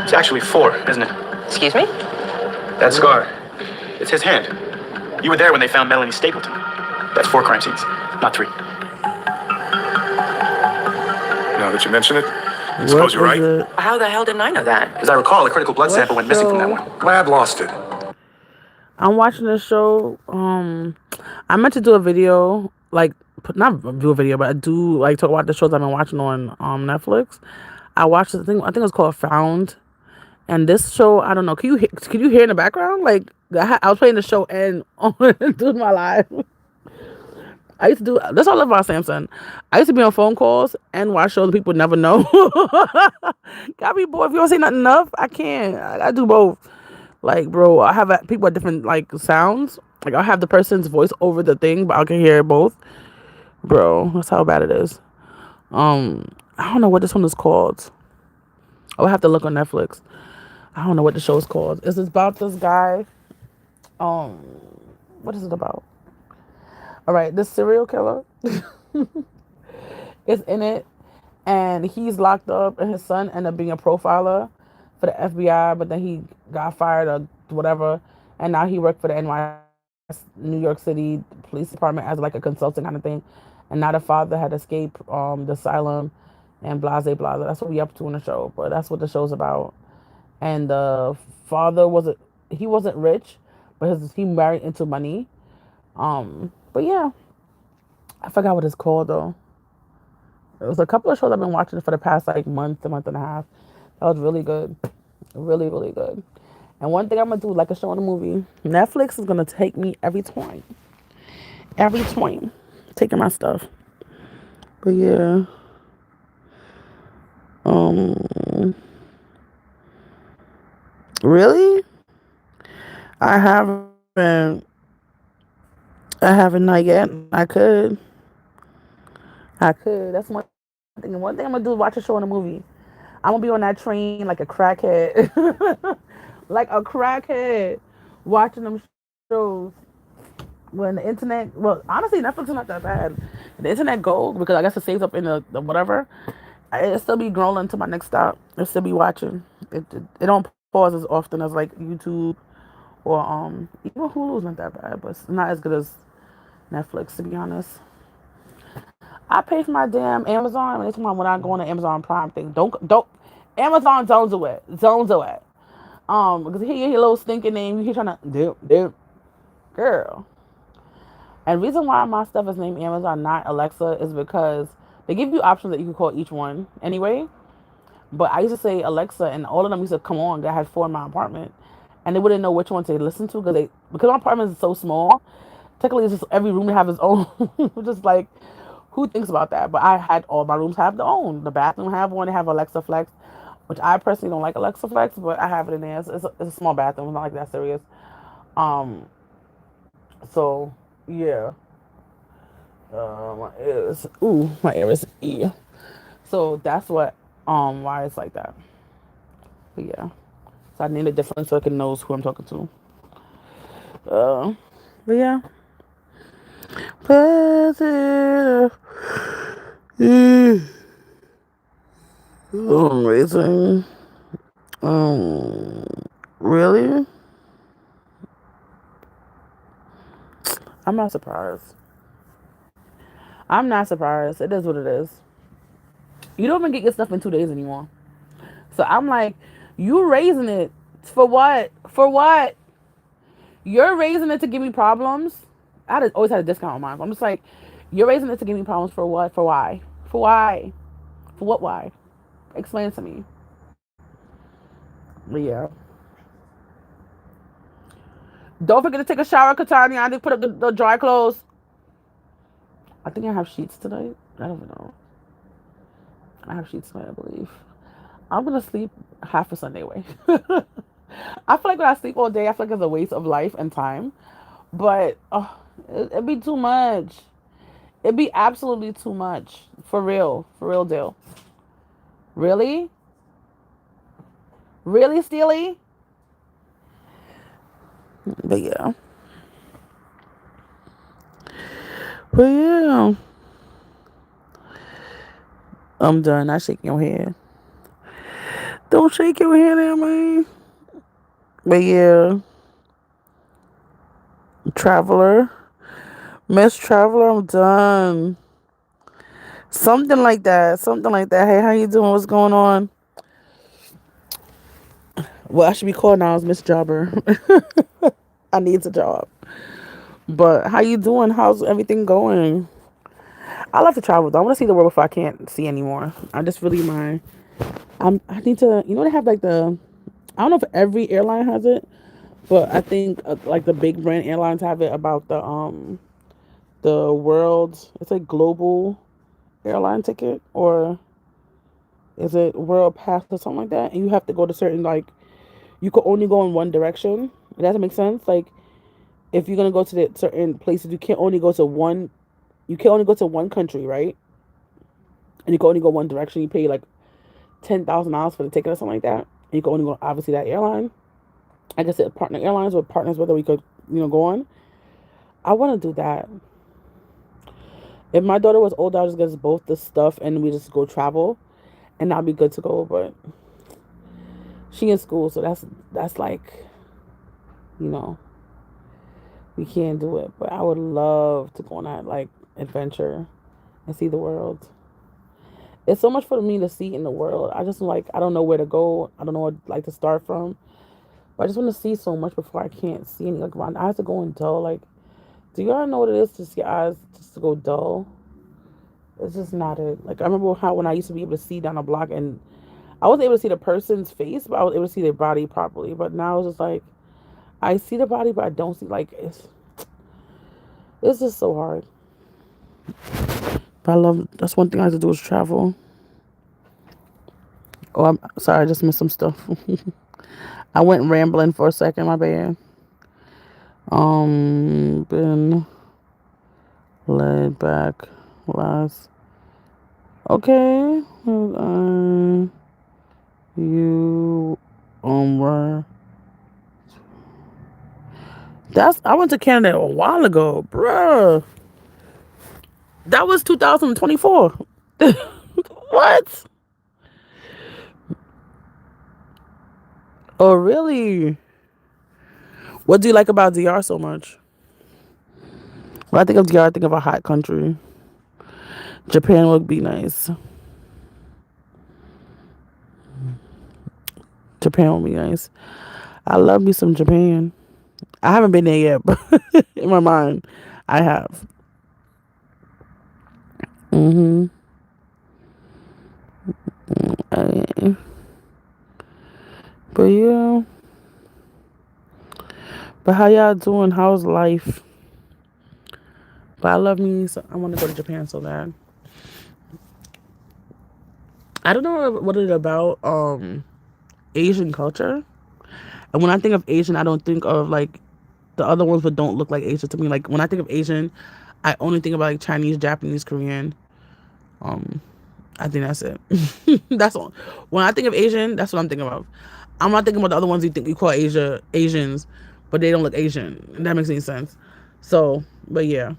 It's actually 4, isn't it? Excuse me? That scar. It's his hand. You were there when they found Melanie Stapleton. That's 4 crime scenes, not 3. Now that you mention it, I What suppose you're was right. it? How the hell didn't I know that? As I recall, a critical blood What sample went missing from that show? one. Lab lost it. I'm watching this show. I meant to do a video, like not do a video, but I do like talk about the shows I've been watching on Netflix. I watched the thing. I think it was called Found, and this show. I don't know. Can you hear in the background? Like I was playing the show and doing my live. I used to do. That's all I love about Samsung. I used to be on phone calls and watch shows that people never know. Got me bored. If you don't say nothing enough, I can't. I do both. Like, bro, I have people at different like sounds. Like, I'll have the person's voice over the thing, but I can hear both. Bro, that's how bad it is. I don't know what this one is called. I'll have to look on Netflix. I don't know what the show is called. It's about this guy. What is it about? All right, this serial killer is in it, and he's locked up, and his son ended up being a profiler for the FBI, but then he got fired or whatever, and now he worked for the New York City Police Department as like a consultant kind of thing, and now the father had escaped the asylum, and blase blase. That's what we up to in the show, but that's what the show's about. And the father wasn't rich, but he married into money. But yeah, I forgot what it's called though. It was a couple of shows I've been watching for the past like month and a half. That was really good. Really, really good. And one thing I'm gonna do, like a show and a movie, Netflix is gonna take me every time. Every time. Taking my stuff. But yeah. Really? I haven't. I haven't not yet. I could. That's one thing. One thing I'm gonna do is watch a show and a movie. I'm gonna be on that train like a crackhead, like a crackhead, watching them shows. When the internet, well, honestly, Netflix is not that bad. The internet goes because I guess it saves up in the whatever. It still be scrolling to my next stop. It still be watching. It don't pause as often as like YouTube or even Hulu's not that bad, but it's not as good as Netflix to be honest. I pay for my damn Amazon and it's when I go on the Amazon Prime thing. Don't Amazon zones to it. Because he hear your little stinking name, you hear trying to do girl. And the reason why my stuff is named Amazon, not Alexa, is because they give you options that you can call each one anyway. But I used to say Alexa, and all of them used to come on. I had four in my apartment, and they wouldn't know which one to listen to because my apartment is so small. Technically, it's just every room have its own. Just like, who thinks about that? But I had all my rooms have their own. The bathroom have one. They have Alexa Flex, which I personally don't like Alexa Flex, but I have it in there. It's a small bathroom. It's not like that serious. Um. So yeah. My ear is E. So that's what why it's like that. But yeah. So I named it different so I can knows who I'm talking to. Uh, but yeah. Pleasure. Amazing. Really? I'm not surprised. I'm not surprised. It is what it is. You don't even get your stuff in 2 days anymore. So I'm like, you raising it for what? For what? You're raising it to give me problems. Always had a discount on mine. I'm just like, you're raising it to give me problems for what? For why? For why? For what? Why? Explain to me. But yeah. Don't forget to take a shower, Katanya. I did put up the dry clothes. I think I have sheets tonight. I don't know. I have sheets tonight, I believe. I'm gonna sleep half a Sunday away. I feel like when I sleep all day, I feel like it's a waste of life and time. But it'd be too much. It'd be absolutely too much. For real deal. Really? Really, Steely? But yeah. But yeah. I'm done. Not shaking your head. Don't shake your head at me. But yeah. Traveler. Miss Traveler, I'm done. Something like that. Something like that. Hey, how you doing? What's going on? Well, I should be called now as Miss Jobber. I need a job. But how you doing? How's everything going? I love to travel though. I want to see the world before I can't see anymore. I just really my I need to they have like I don't know if every airline has it, but I think like the big brand airlines have it about the world. It's like global airline ticket or is it world pass or something like that? And you have to go to certain like you could only go in one direction. It doesn't make sense. Like if you're gonna go to the certain places, you can't only go to one. You can only go to one country, right? And you can only go one direction. You pay like $10,000 for the ticket or something like that. And you can only go obviously that airline. I guess it partner airlines or partners whether we could go on. I want to do that. If my daughter was older, I'll just get us both the stuff and we just go travel, and I'll be good to go. But she in school, so that's like, you know, we can't do it. But I would love to go on that like adventure and see the world. It's so much for me to see in the world. I don't know where to go. I don't know what like to start from. But I just want to see so much before I can't see any like my eyes are going dull. Like, do you all know what it is to see your eyes just to go dull? It's just not it. Like I remember how when I used to be able to see down a block and I wasn't able to see the person's face, but I was able to see their body properly. But now it's just like I see the body, but I don't see like it's just so hard. But that's one thing I have to do is travel. Oh, I'm sorry, I just missed some stuff. I went rambling for a second, my bad. Been laid back last. Okay. You were. I went to Canada a while ago, bruh. That was 2024. What? Oh, really? What do you like about DR so much? When I think of DR, I think of a hot country. Japan would be nice. Japan would be nice. I love me some Japan. I haven't been there yet, but in my mind, I have. Mm-hmm. But yeah. But how y'all doing? How's life? But I love me. So I want to go to Japan so bad. I don't know what it's about. Asian culture. And when I think of Asian, I don't think of like the other ones that don't look like Asian to me. Like when I think of Asian, I only think about like Chinese, Japanese, Korean. I think that's it. That's all. When I think of Asian, that's what I'm thinking of. I'm not thinking about the other ones you call Asians, but they don't look Asian. If that makes any sense. So, but yeah.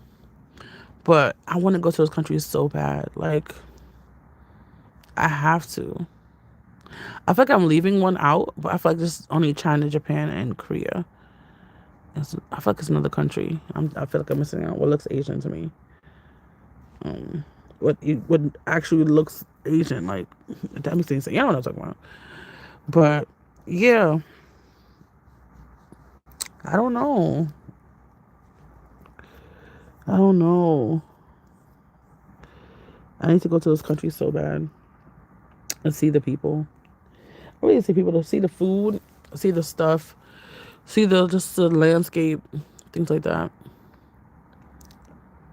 But I want to go to those countries so bad. Like, I have to. I feel like I'm leaving one out, but I feel like this is only China, Japan, and Korea. I feel like it's another country. I feel like I'm missing out. What looks Asian to me? What actually looks Asian? Like, if that makes any sense. You know what I'm talking about. But yeah, I don't know. I don't know. I need to go to those countries so bad and see the people. I really see people to see the food, see the stuff, see the landscape, things like that.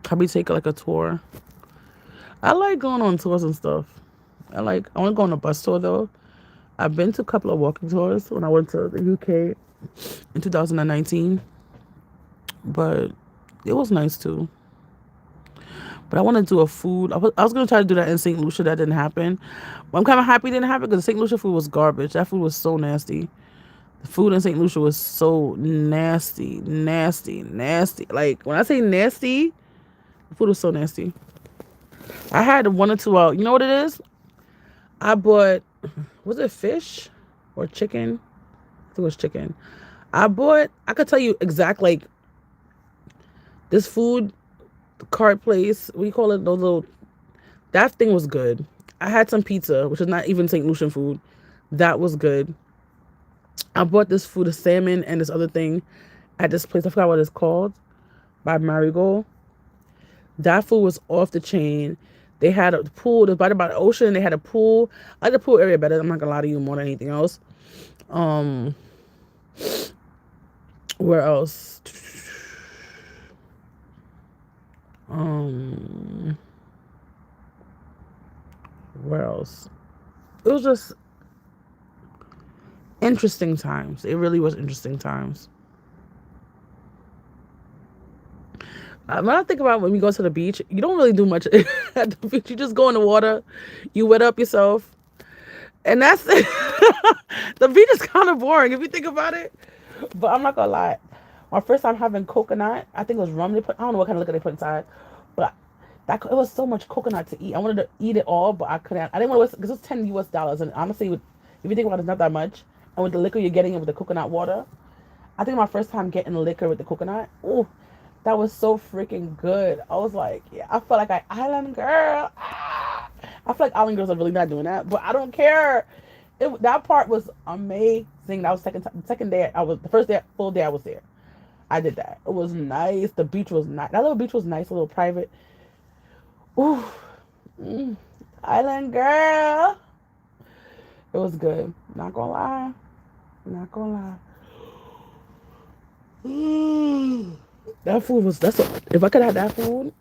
Probably take like a tour. I like going on tours and stuff. I want to go on a bus tour though. I've been to a couple of walking tours when I went to the UK in 2019, but it was nice too. But I want to do a food. I was going to try to do that in St. Lucia. That didn't happen. But I'm kind of happy it didn't happen because St. Lucia food was garbage. That food was so nasty. The food in St. Lucia was so nasty, nasty, nasty. Like, when I say nasty, the food was so nasty. I had one or two out. You know what it is? I bought, was it fish or chicken? I think it was chicken. I could tell you exact, like, this food cart place, we call it those little, that thing was good. I had some pizza, which is not even St. Lucian food. That was good. I bought this food, a salmon and this other thing at this place. I forgot what it's called. By Marigold. That food was off the chain. They had a pool. It was right by the ocean. They had a pool. I like the pool area better. I'm not gonna lie to you more than anything else. Where else? Where else? It was just interesting times. It really was interesting times. When I think about when we go to the beach, you don't really do much at the beach. You just go in the water, you wet up yourself, and that's it. The beach is kind of boring if you think about it. But I'm not gonna lie. My first time having coconut, I think it was rum they put. I don't know what kind of liquor they put inside, but it was so much coconut to eat. I wanted to eat it all, but I couldn't. I didn't want to waste because it was $10 US, and honestly, if you think about it, it's not that much. And with the liquor you're getting it with the coconut water, I think my first time getting liquor with the coconut, ooh, that was so freaking good. I was like, yeah, I felt like an island girl. Ah. I feel like island girls are really not doing that, but I don't care. That part was amazing. That was second day. The first day, full day I was there. I did that. It was nice. The beach was nice. That little beach was nice, a little private. Ooh, island girl. It was good. Not gonna lie. Not gonna lie. That food was, if I could have that food.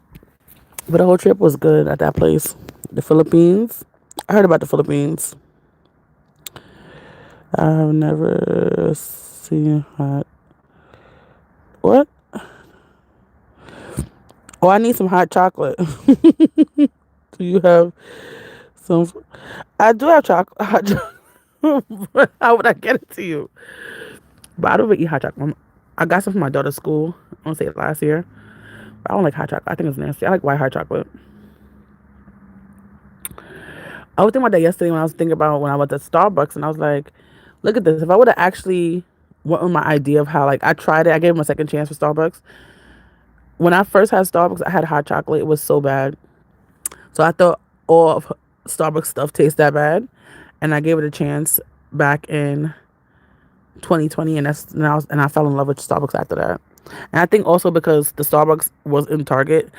But the whole trip was good at that place. The Philippines. I heard about the Philippines. I have never seen hot. What? Oh, I need some hot chocolate. Do you have some? I do have chocolate. Hot chocolate. But how would I get it to you? But I don't really eat hot chocolate. I got some from my daughter's school. I want to say last year. But I don't like hot chocolate. I think it's nasty. I like white hot chocolate. I was thinking about that yesterday when I was thinking about when I went to Starbucks and I was like, look at this. If I would have actually went with my idea of how, like, I tried it. I gave him a second chance for Starbucks. When I first had Starbucks, I had hot chocolate. It was so bad. So I thought all of Starbucks stuff tastes that bad. And I gave it a chance back in 2020. And I fell in love with Starbucks after that. And I think also because the Starbucks was in Target,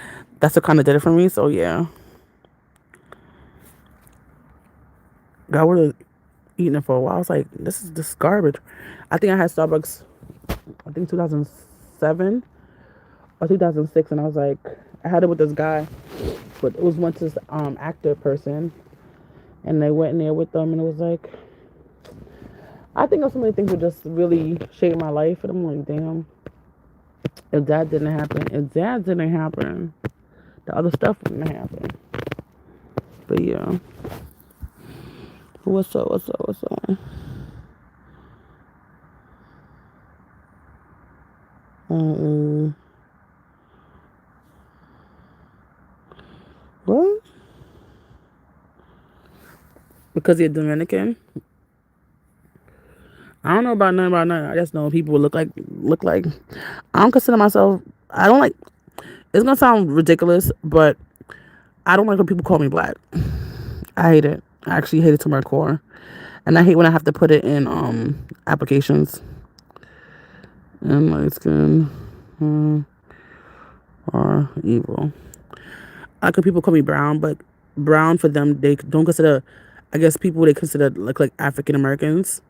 that's what kind of did it for me. So yeah. I would have eaten it for a while. I was like, this is garbage. I think I had Starbucks, I think 2007 or 2006, and I was like, I had it with this guy, but it was once this actor person, and they went in there with them, and it was like, I think of so many things that just really shaped my life, and I'm like, damn, if that didn't happen, the other stuff wouldn't happen. But yeah, what's up? What? Because you're Dominican? I don't know about nothing. I just know people look like. I don't consider myself. I don't like. It's gonna sound ridiculous, but I don't like when people call me black. I hate it. I actually hate it to my core, and I hate when I have to put it in applications. And light skin are evil. I could people call me brown, but brown for them they don't consider. I guess people they consider like African Americans.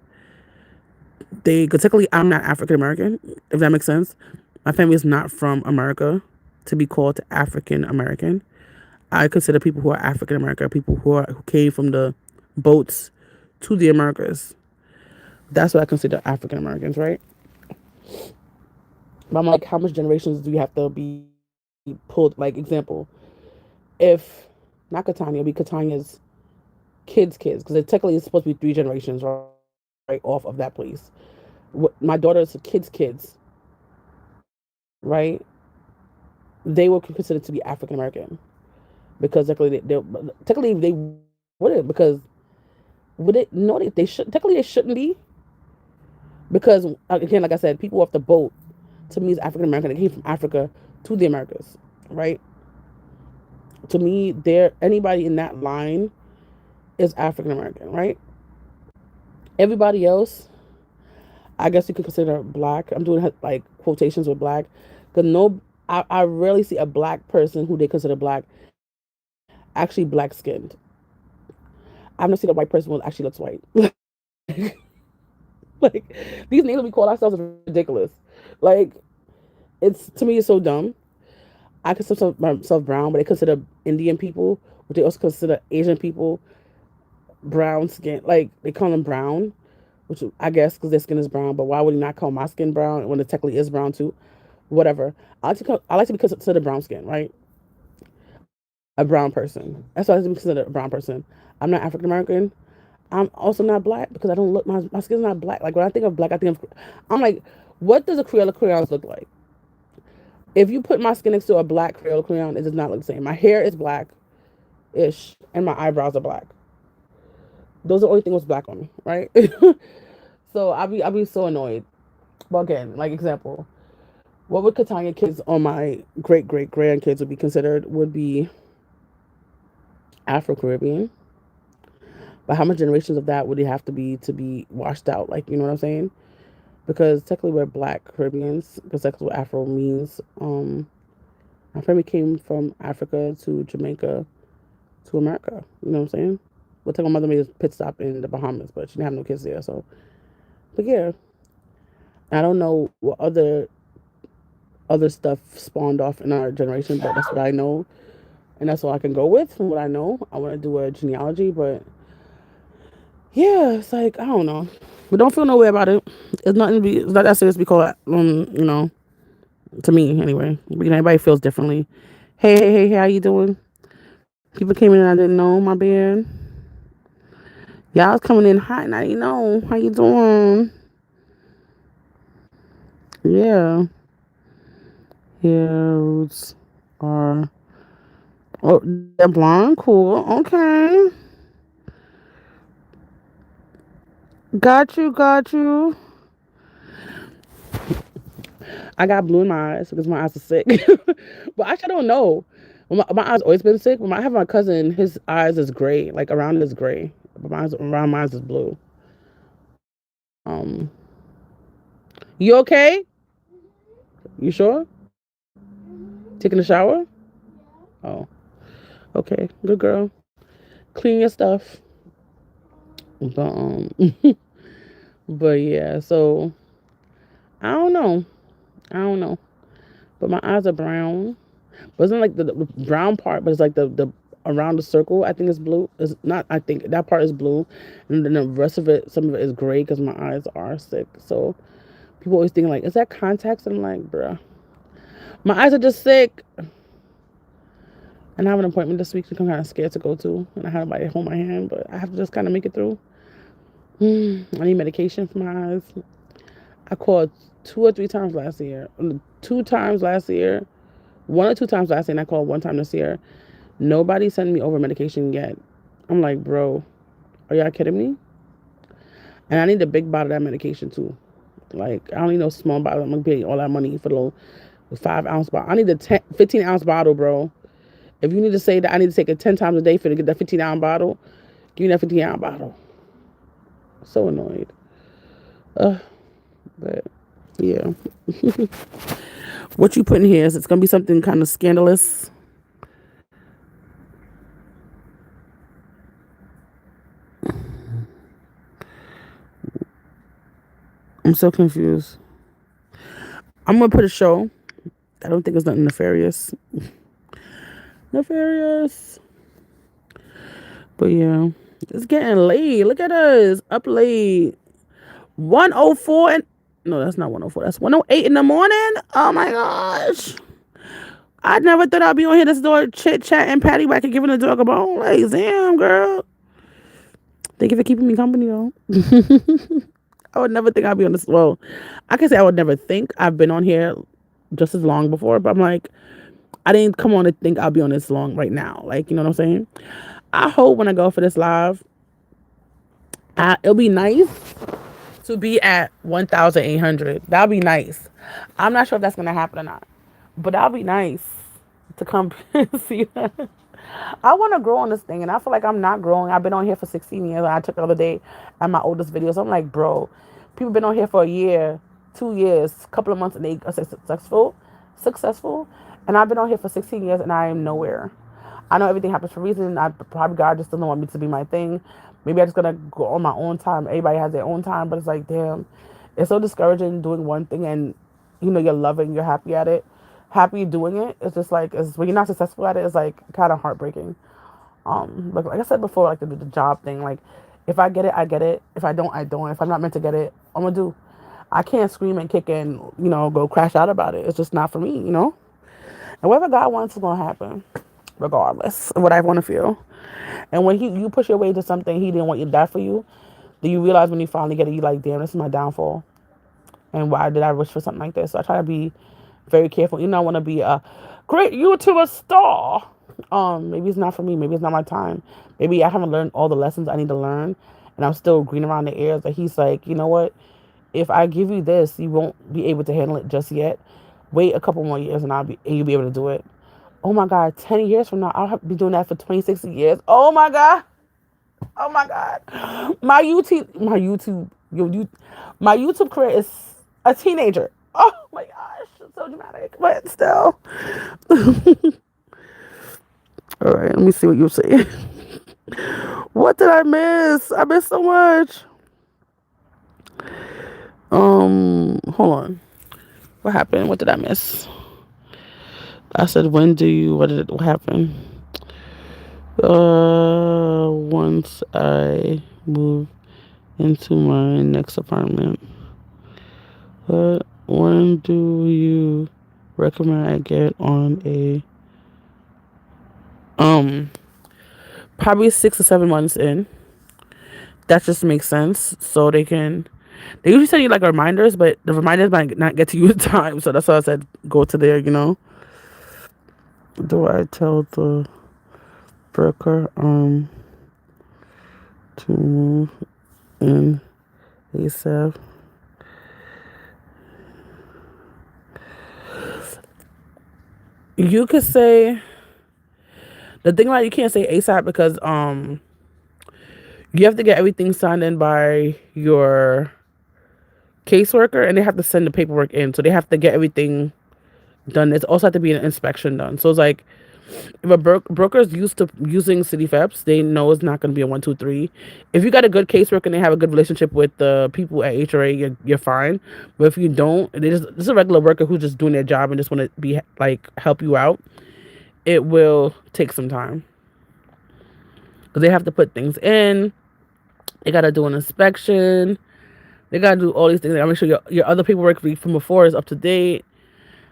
Cause technically I'm not African American, if that makes sense. My family is not from America to be called African American. I consider people who are African American people who came from the boats to the Americas. That's what I consider African Americans, right? But I'm like, how much generations do you have to be pulled? Like example, if not Catania, it'd be Catania's kids, because it technically it's supposed to be 3 generations right off of that place. My daughter's kids, right? They were considered to be African American because technically they wouldn't because would it no they should technically they shouldn't be because again like I said people off the boat to me is African American. They came from Africa to the Americas, right? To me, anybody in that line is African American, right? Everybody else, I guess you could consider black. I'm doing like quotations with black, because I rarely see a black person who they consider black actually black skinned. I've never seen a white person who actually looks white. Like these names we call ourselves is ridiculous. Like it's to me it's so dumb. I consider myself brown, but they consider Indian people, but they also consider Asian people brown skin. Like they call them brown, which I guess because their skin is brown. But why would you not call my skin brown when it technically is brown too? Whatever. I like to be considered brown skin, right? A brown person. That's why I like to be considered a brown person. I'm not African American. I'm also not black because I don't look. My skin's not black. Like when I think of black, I'm like, what does a Crayola crayons look like? If you put my skin next to a black Crayola crayon, it does not look the same. My hair is black-ish, and my eyebrows are black. Those are the only things that's black on me, right? So I'll be so annoyed. But again, like example, what would Catania kids or my great grandkids would be considered would be Afro Caribbean. But how much generations of that would it have to be washed out? Like, you know what I'm saying? Because technically we're black Caribbeans, because that's what Afro means. My family came from Africa to Jamaica to America. You know what I'm saying? Well, my mother made a pit stop in the Bahamas, but she didn't have no kids there. So, but yeah, I don't know what other stuff spawned off in our generation, but that's what I know, and that's all I can go with from what I know. I want to do a genealogy, but yeah, it's like I don't know. We don't feel no way about it. It's not that serious because you know, To me, anyway. But, everybody feels differently. Hey, how you doing? People came in and I didn't know. My bad. Y'all was coming in hot and I didn't know. How you doing? Yeah. Hairs are... Oh, they're blonde? Cool. Okay. Got you. I got blue in my eyes because my eyes are sick. But actually, I don't know. Well, my eyes always been sick. When I have my cousin, his eyes is gray. Like around is gray. But around my eyes is blue. Um, you okay? You sure? Taking a shower? Oh, okay. Good girl. Clean your stuff. But but yeah. So I don't know. But my eyes are brown. But it's not like the brown part, but it's like the around the circle. I think it's blue. It's not. I think that part is blue, and then the rest of it, some of it is gray because my eyes are sick. So people always think like, is that contacts? And I'm like, bruh, my eyes are just sick. And I have an appointment this week, which I'm kind of scared to go to. And I have somebody hold my hand, but I have to just kind of make it through. I need medication for my eyes. I called 2 or 3 times last year. 2 times last year. 1 or 2 times last year, and I called 1 time this year. Nobody sent me over medication yet. I'm like, bro, are y'all kidding me? And I need a big bottle of that medication too. Like, I don't need no small bottle. I'm gonna pay all that money for the little 5 ounce bottle. I need the 15 ounce bottle, bro. If you need to say that I need to take it 10 times a day for to get that 15 ounce bottle, give me that 15 ounce bottle. So annoyed. But yeah. What you put in here is it's gonna be something kind of scandalous. I'm so confused. I'm gonna put a show. I don't think it's nothing nefarious. But yeah, it's getting late. Look at us, up late. 1:04 and no, that's not 1:04. That's 1:08 in the morning. Oh my gosh. I never thought I'd be on here this door chit chat and patty whack and giving the dog a bone. Like, damn, girl. Thank you for keeping me company, though. I would never think I'd be on this. Well, I can say I would never think I've been on here just as long before, but I'm like, I didn't come on to think I'll be on this long right now. Like, you know what I'm saying? I hope when I go for this live, it'll be nice to be at 1,800. That'll be nice. I'm not sure if that's going to happen or not, but that'll be nice to come see that. I want to grow on this thing, and I feel like I'm not growing. I've been on here for 16 years. I took the other day at my oldest videos. I'm like, bro, people been on here for a year, 2 years, couple of months, and they are successful. And I've been on here for 16 years, and I am nowhere. I know everything happens for a reason. Probably God just doesn't want me to be my thing. Maybe I'm just gonna go on my own time. Everybody has their own time, but it's like, damn, it's so discouraging doing one thing and you're loving, you're happy at it, happy doing it. It's just like when you're not successful at it, it's like kind of heartbreaking. But like I said before, like the job thing, like if I get it, I get it. If I don't, I don't. If I'm not meant to get it, I'm gonna do. I can't scream and kick and go crash out about it. It's just not for me, And whatever God wants is gonna happen, regardless of what I want to feel. And when you push your way to something He didn't want you to die for you, then you realize when you finally get it, you're like, damn, this is my downfall. And why did I wish for something like this? So I try to be very careful. I want to be a great YouTuber star. Maybe it's not for me. Maybe it's not my time. Maybe I haven't learned all the lessons I need to learn, and I'm still green around the ears. That He's like, you know what? If I give you this, you won't be able to handle it just yet. Wait a couple more years, and you'll be able to do it. Oh my God, 10 years from now, I'll have to be doing that for 26 years. Oh my God. My YouTube career is a teenager. Oh my gosh, it's so dramatic, but still. All right, let me see what you say. What did I miss? I missed so much. Hold on. What happened? What did I miss? I said, what happened? Once I move into my next apartment. When do you recommend I get on a um probably 6 to 7 months in. That just makes sense. So they usually send you like reminders, but the reminders might not get to you in time. So that's why I said go to there, Do I tell the broker to move in ASAP? You could say the thing about you can't say ASAP because you have to get everything signed in by your caseworker and they have to send the paperwork in. So they have to get everything done. It's also have to be an inspection done. So it's like if a broker's used to using city FEPs, they know it's not going to be a 1, 2, 3. If you got a good caseworker and they have a good relationship with the people at HRA, you're fine. But if you don't, this is a regular worker who's just doing their job and just want to be like help you out, it will take some time because they have to put things in. They got to do an inspection. They got to do all these things. They got to make sure your other paperwork from before is up to date.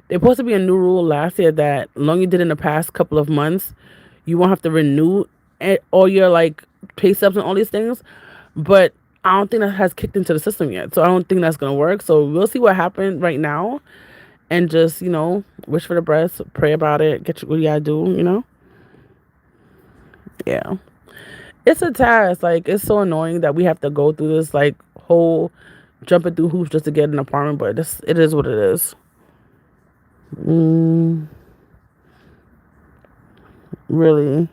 There's supposed to be a new rule last year that long you did in the past couple of months, you won't have to renew all your like pay stubs and all these things. But I don't think that has kicked into the system yet. So I don't think that's going to work. So we'll see what happens right now and just, wish for the best, pray about it, get what you got to do, Yeah. It's a task. Like, it's so annoying that we have to go through this like whole jumping through hoops just to get an apartment. But it is what it is. Really.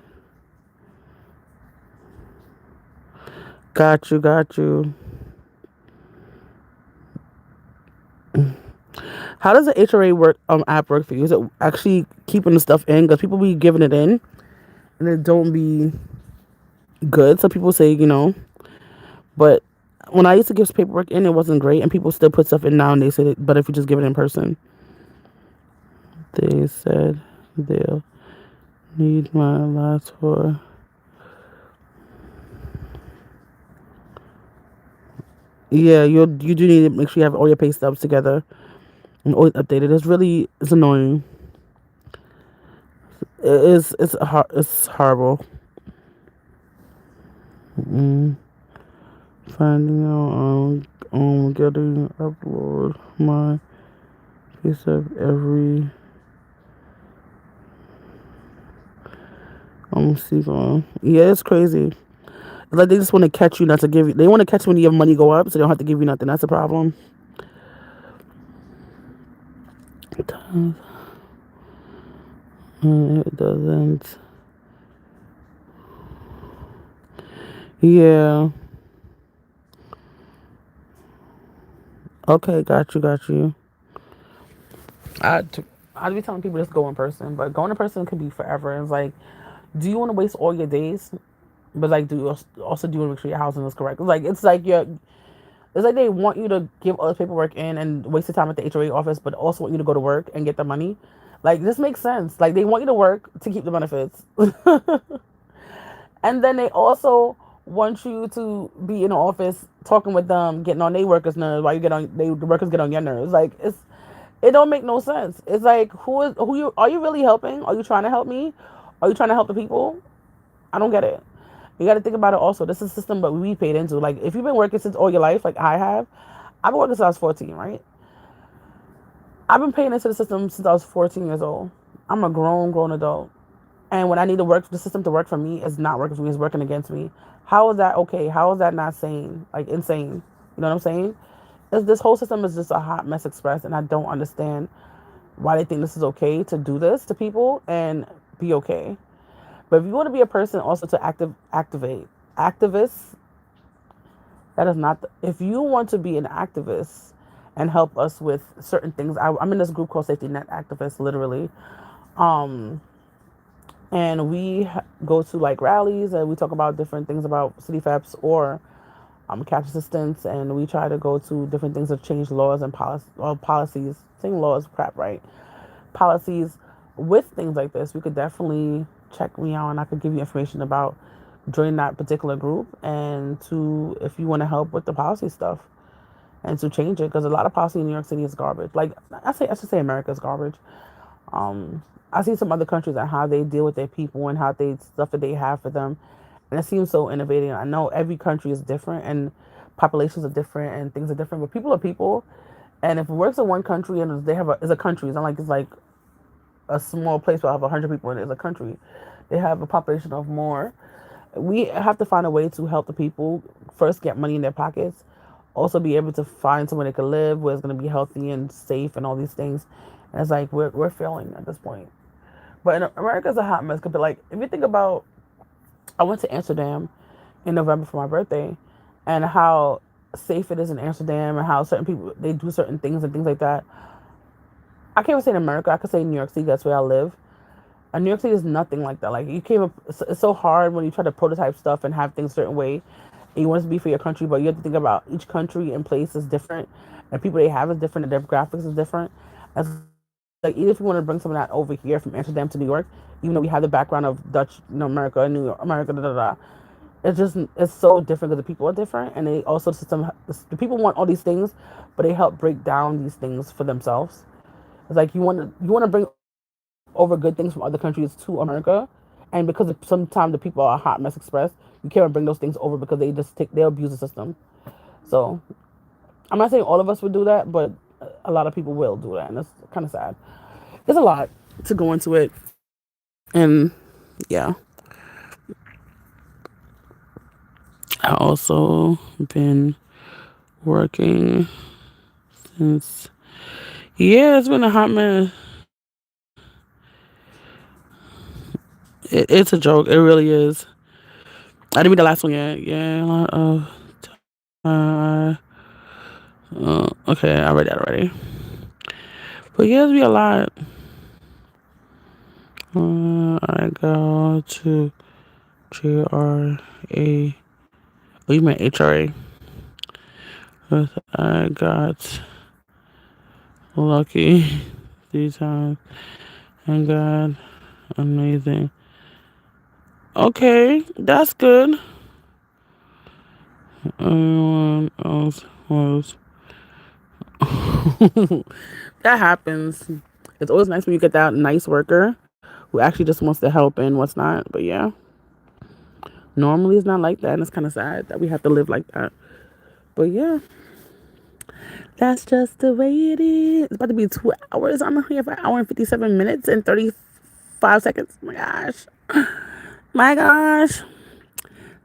Got you. How does the HRA work app work for you? Is it actually keeping the stuff in? Because people be giving it in and it don't be good. Some people say, but when I used to give paperwork in, it wasn't great, and people still put stuff in now, and they said, but if you just give it in person, they said they'll need my last four. Yeah, you do need to make sure you have all your pay stubs together and always updated. It's annoying. It's horrible. Finding out getting upload my pay stub every season. Yeah, it's crazy. It's like they just want to catch you, not to give you. They want to catch you when your money go up, so they don't have to give you nothing. That's the problem. It doesn't. Yeah. Okay, got you. I'd be telling people just go in person, but going in person could be forever. It's like, do you want to waste all your days? But like, do you want to make sure your housing is correct? It's like they want you to give all this paperwork in and waste your time at the HOA office, but also want you to go to work and get the money. Like, this makes sense. Like, they want you to work to keep the benefits. And then they also want you to be in the office talking with them, getting on their workers' nerves while the workers get on your nerves. Like, it don't make no sense. It's like, are you really helping? Are you trying to help me? Are you trying to help the people? I don't get it. You got to think about it also. This is a system that we paid into. Like, if you've been working since all your life, like I have, I've been working since I was 14, right? I've been paying into the system since I was 14 years old. I'm a grown adult. And when I need the system to work for me, it's not working for me. It's working against me. How is that okay? How is that not sane? Like, insane. You know what I'm saying? This whole system is just a hot mess express, and I don't understand why they think this is okay to do this to people and be okay. But if you want to be a person also to activate activists, that is not. If you want to be an activist and help us with certain things, I'm in this group called Safety Net Activists, literally, and we go to like rallies and we talk about different things about city FEPs or cash assistance, and we try to go to different things to change laws and policies. Saying laws, crap, right? Policies with things like this. We could definitely check me out, and I could give you information about joining that particular group, and if you want to help with the policy stuff. and to change it, because a lot of policy in New York City is garbage. Like I should say America is garbage. Um, I see some other countries and how they deal with their people and how they stuff that they have for them, and it seems so innovative. I know every country is different and populations are different and things are different, but people are people. And if it works in one country and they have it's a country, it's not like it's like a small place where I have 100 people in it. It's a country. They have a population of more. We have to find a way to help the people first get money in their pockets, also be able to find somewhere they can live where it's going to be healthy and safe and all these things. And it's like we're failing at this point. But in America's a hot mess. But like if you think about, I went to Amsterdam in November for my birthday, and how safe it is in Amsterdam and how certain people they do certain things and things like that. I can't even say in America. I could say New York City. That's where I live. And New York City is nothing like that. Like you came up, it's so hard when you try to prototype stuff and have things a certain way. And you want it to be for your country, but you have to think about each country and place is different, and people they have is different, and their graphics is different. And like even if you want to bring some of that over here from Amsterdam to New York, even though we have the background of Dutch, America, New York, America, da da da, it's so different because the people are different, and they also the people want all these things, but they help break down these things for themselves. It's like you want to bring over good things from other countries to America, and because sometimes the people are hot mess express, you can't bring those things over because they abuse the system. So I'm not saying all of us would do that, but a lot of people will do that, and it's kind of sad. There's a lot to go into it, and yeah. I also been working since, yeah, it's been a hot mess. It's a joke. It really is. I didn't read the last one yet. Yeah, a lot of okay, I read that already. But yeah, it's be a lot. I go to GRA. Oh, you meant HRA. I got lucky 3 times and got amazing. Okay, that's good. Everyone else was. That happens. It's always nice when you get that nice worker who actually just wants to help and what's not. But yeah, normally it's not like that, and it's kind of sad that we have to live like that. But yeah, that's just the way it is. It's about to be 2 hours. I'm here for an hour and 57 minutes and 35 seconds. Oh my gosh. My gosh.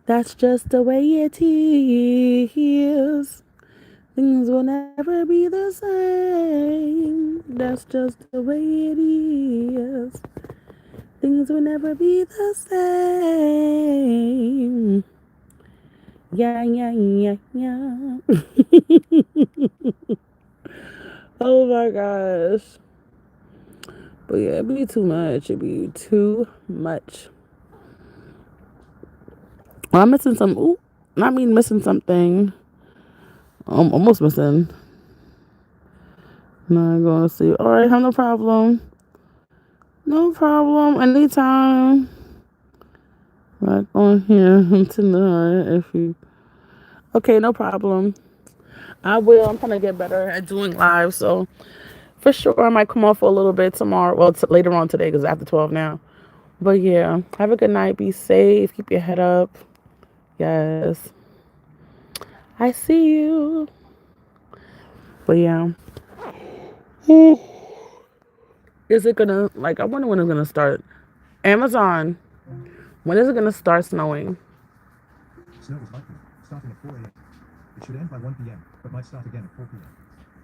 That's just the way it is. Things will never be the same. That's just the way it is. Things will never be the same. Yeah, yeah, yeah, yeah. Oh my gosh. But yeah, it'd be too much. It'd be too much. Well, I'm missing some. Ooh, not me missing something. I'm almost missing. Not gonna see. All right, have no problem. No problem. Anytime. Right on here tonight. If you. Okay, no problem. I will. I'm trying to get better at doing live, so for sure I might come off for a little bit tomorrow. Well, later on today because it's after 12 now. But yeah, have a good night. Be safe. Keep your head up. Yes. I see you. But yeah. Is it gonna, like, I wonder when it's gonna start. Amazon, when is it gonna start snowing? Snow is likely, starting at 4 a.m. It should end by 1 p.m., but might start again at 4 p.m.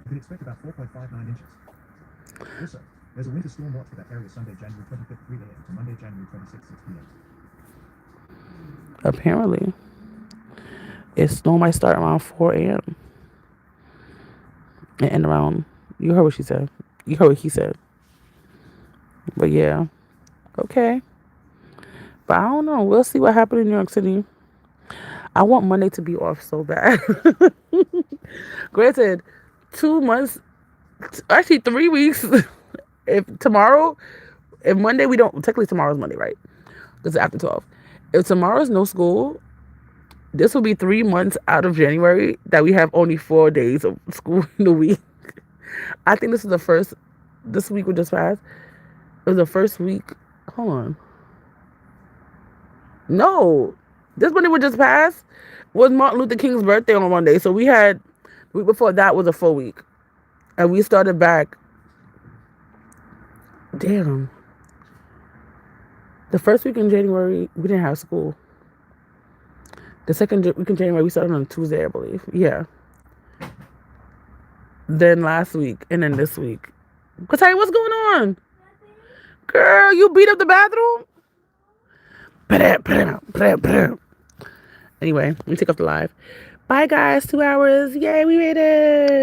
You can expect about 4.59 inches. Also, there's a winter storm watch for that area Sunday, January 25th, 3 a.m. to Monday, January 26th, 6 p.m. Apparently. Snow might start around 4 a.m. and end around, you heard what she said. You heard what he said. But yeah. Okay. But I don't know. We'll see what happens in New York City. I want Monday to be off so bad. Granted, 2 months, actually 3 weeks. If Monday we don't, technically tomorrow's Monday, right? Because it's after 12. If tomorrow's no school, This will be 3 months out of January that we have only 4 days of school in the week. I think this is the first. This week we just passed. It was the first week. Hold on. No, this Monday we just passed was Martin Luther King's birthday on Monday. So we had the week before that was a full week, and we started back. Damn. The first week in January we didn't have school. The second week in January we started on Tuesday, I believe. Yeah. Then last week and then this week. Kataya, what's going on? Girl, you beat up the bathroom? Anyway, let me take off the live. Bye, guys. 2 hours. Yay, we made it.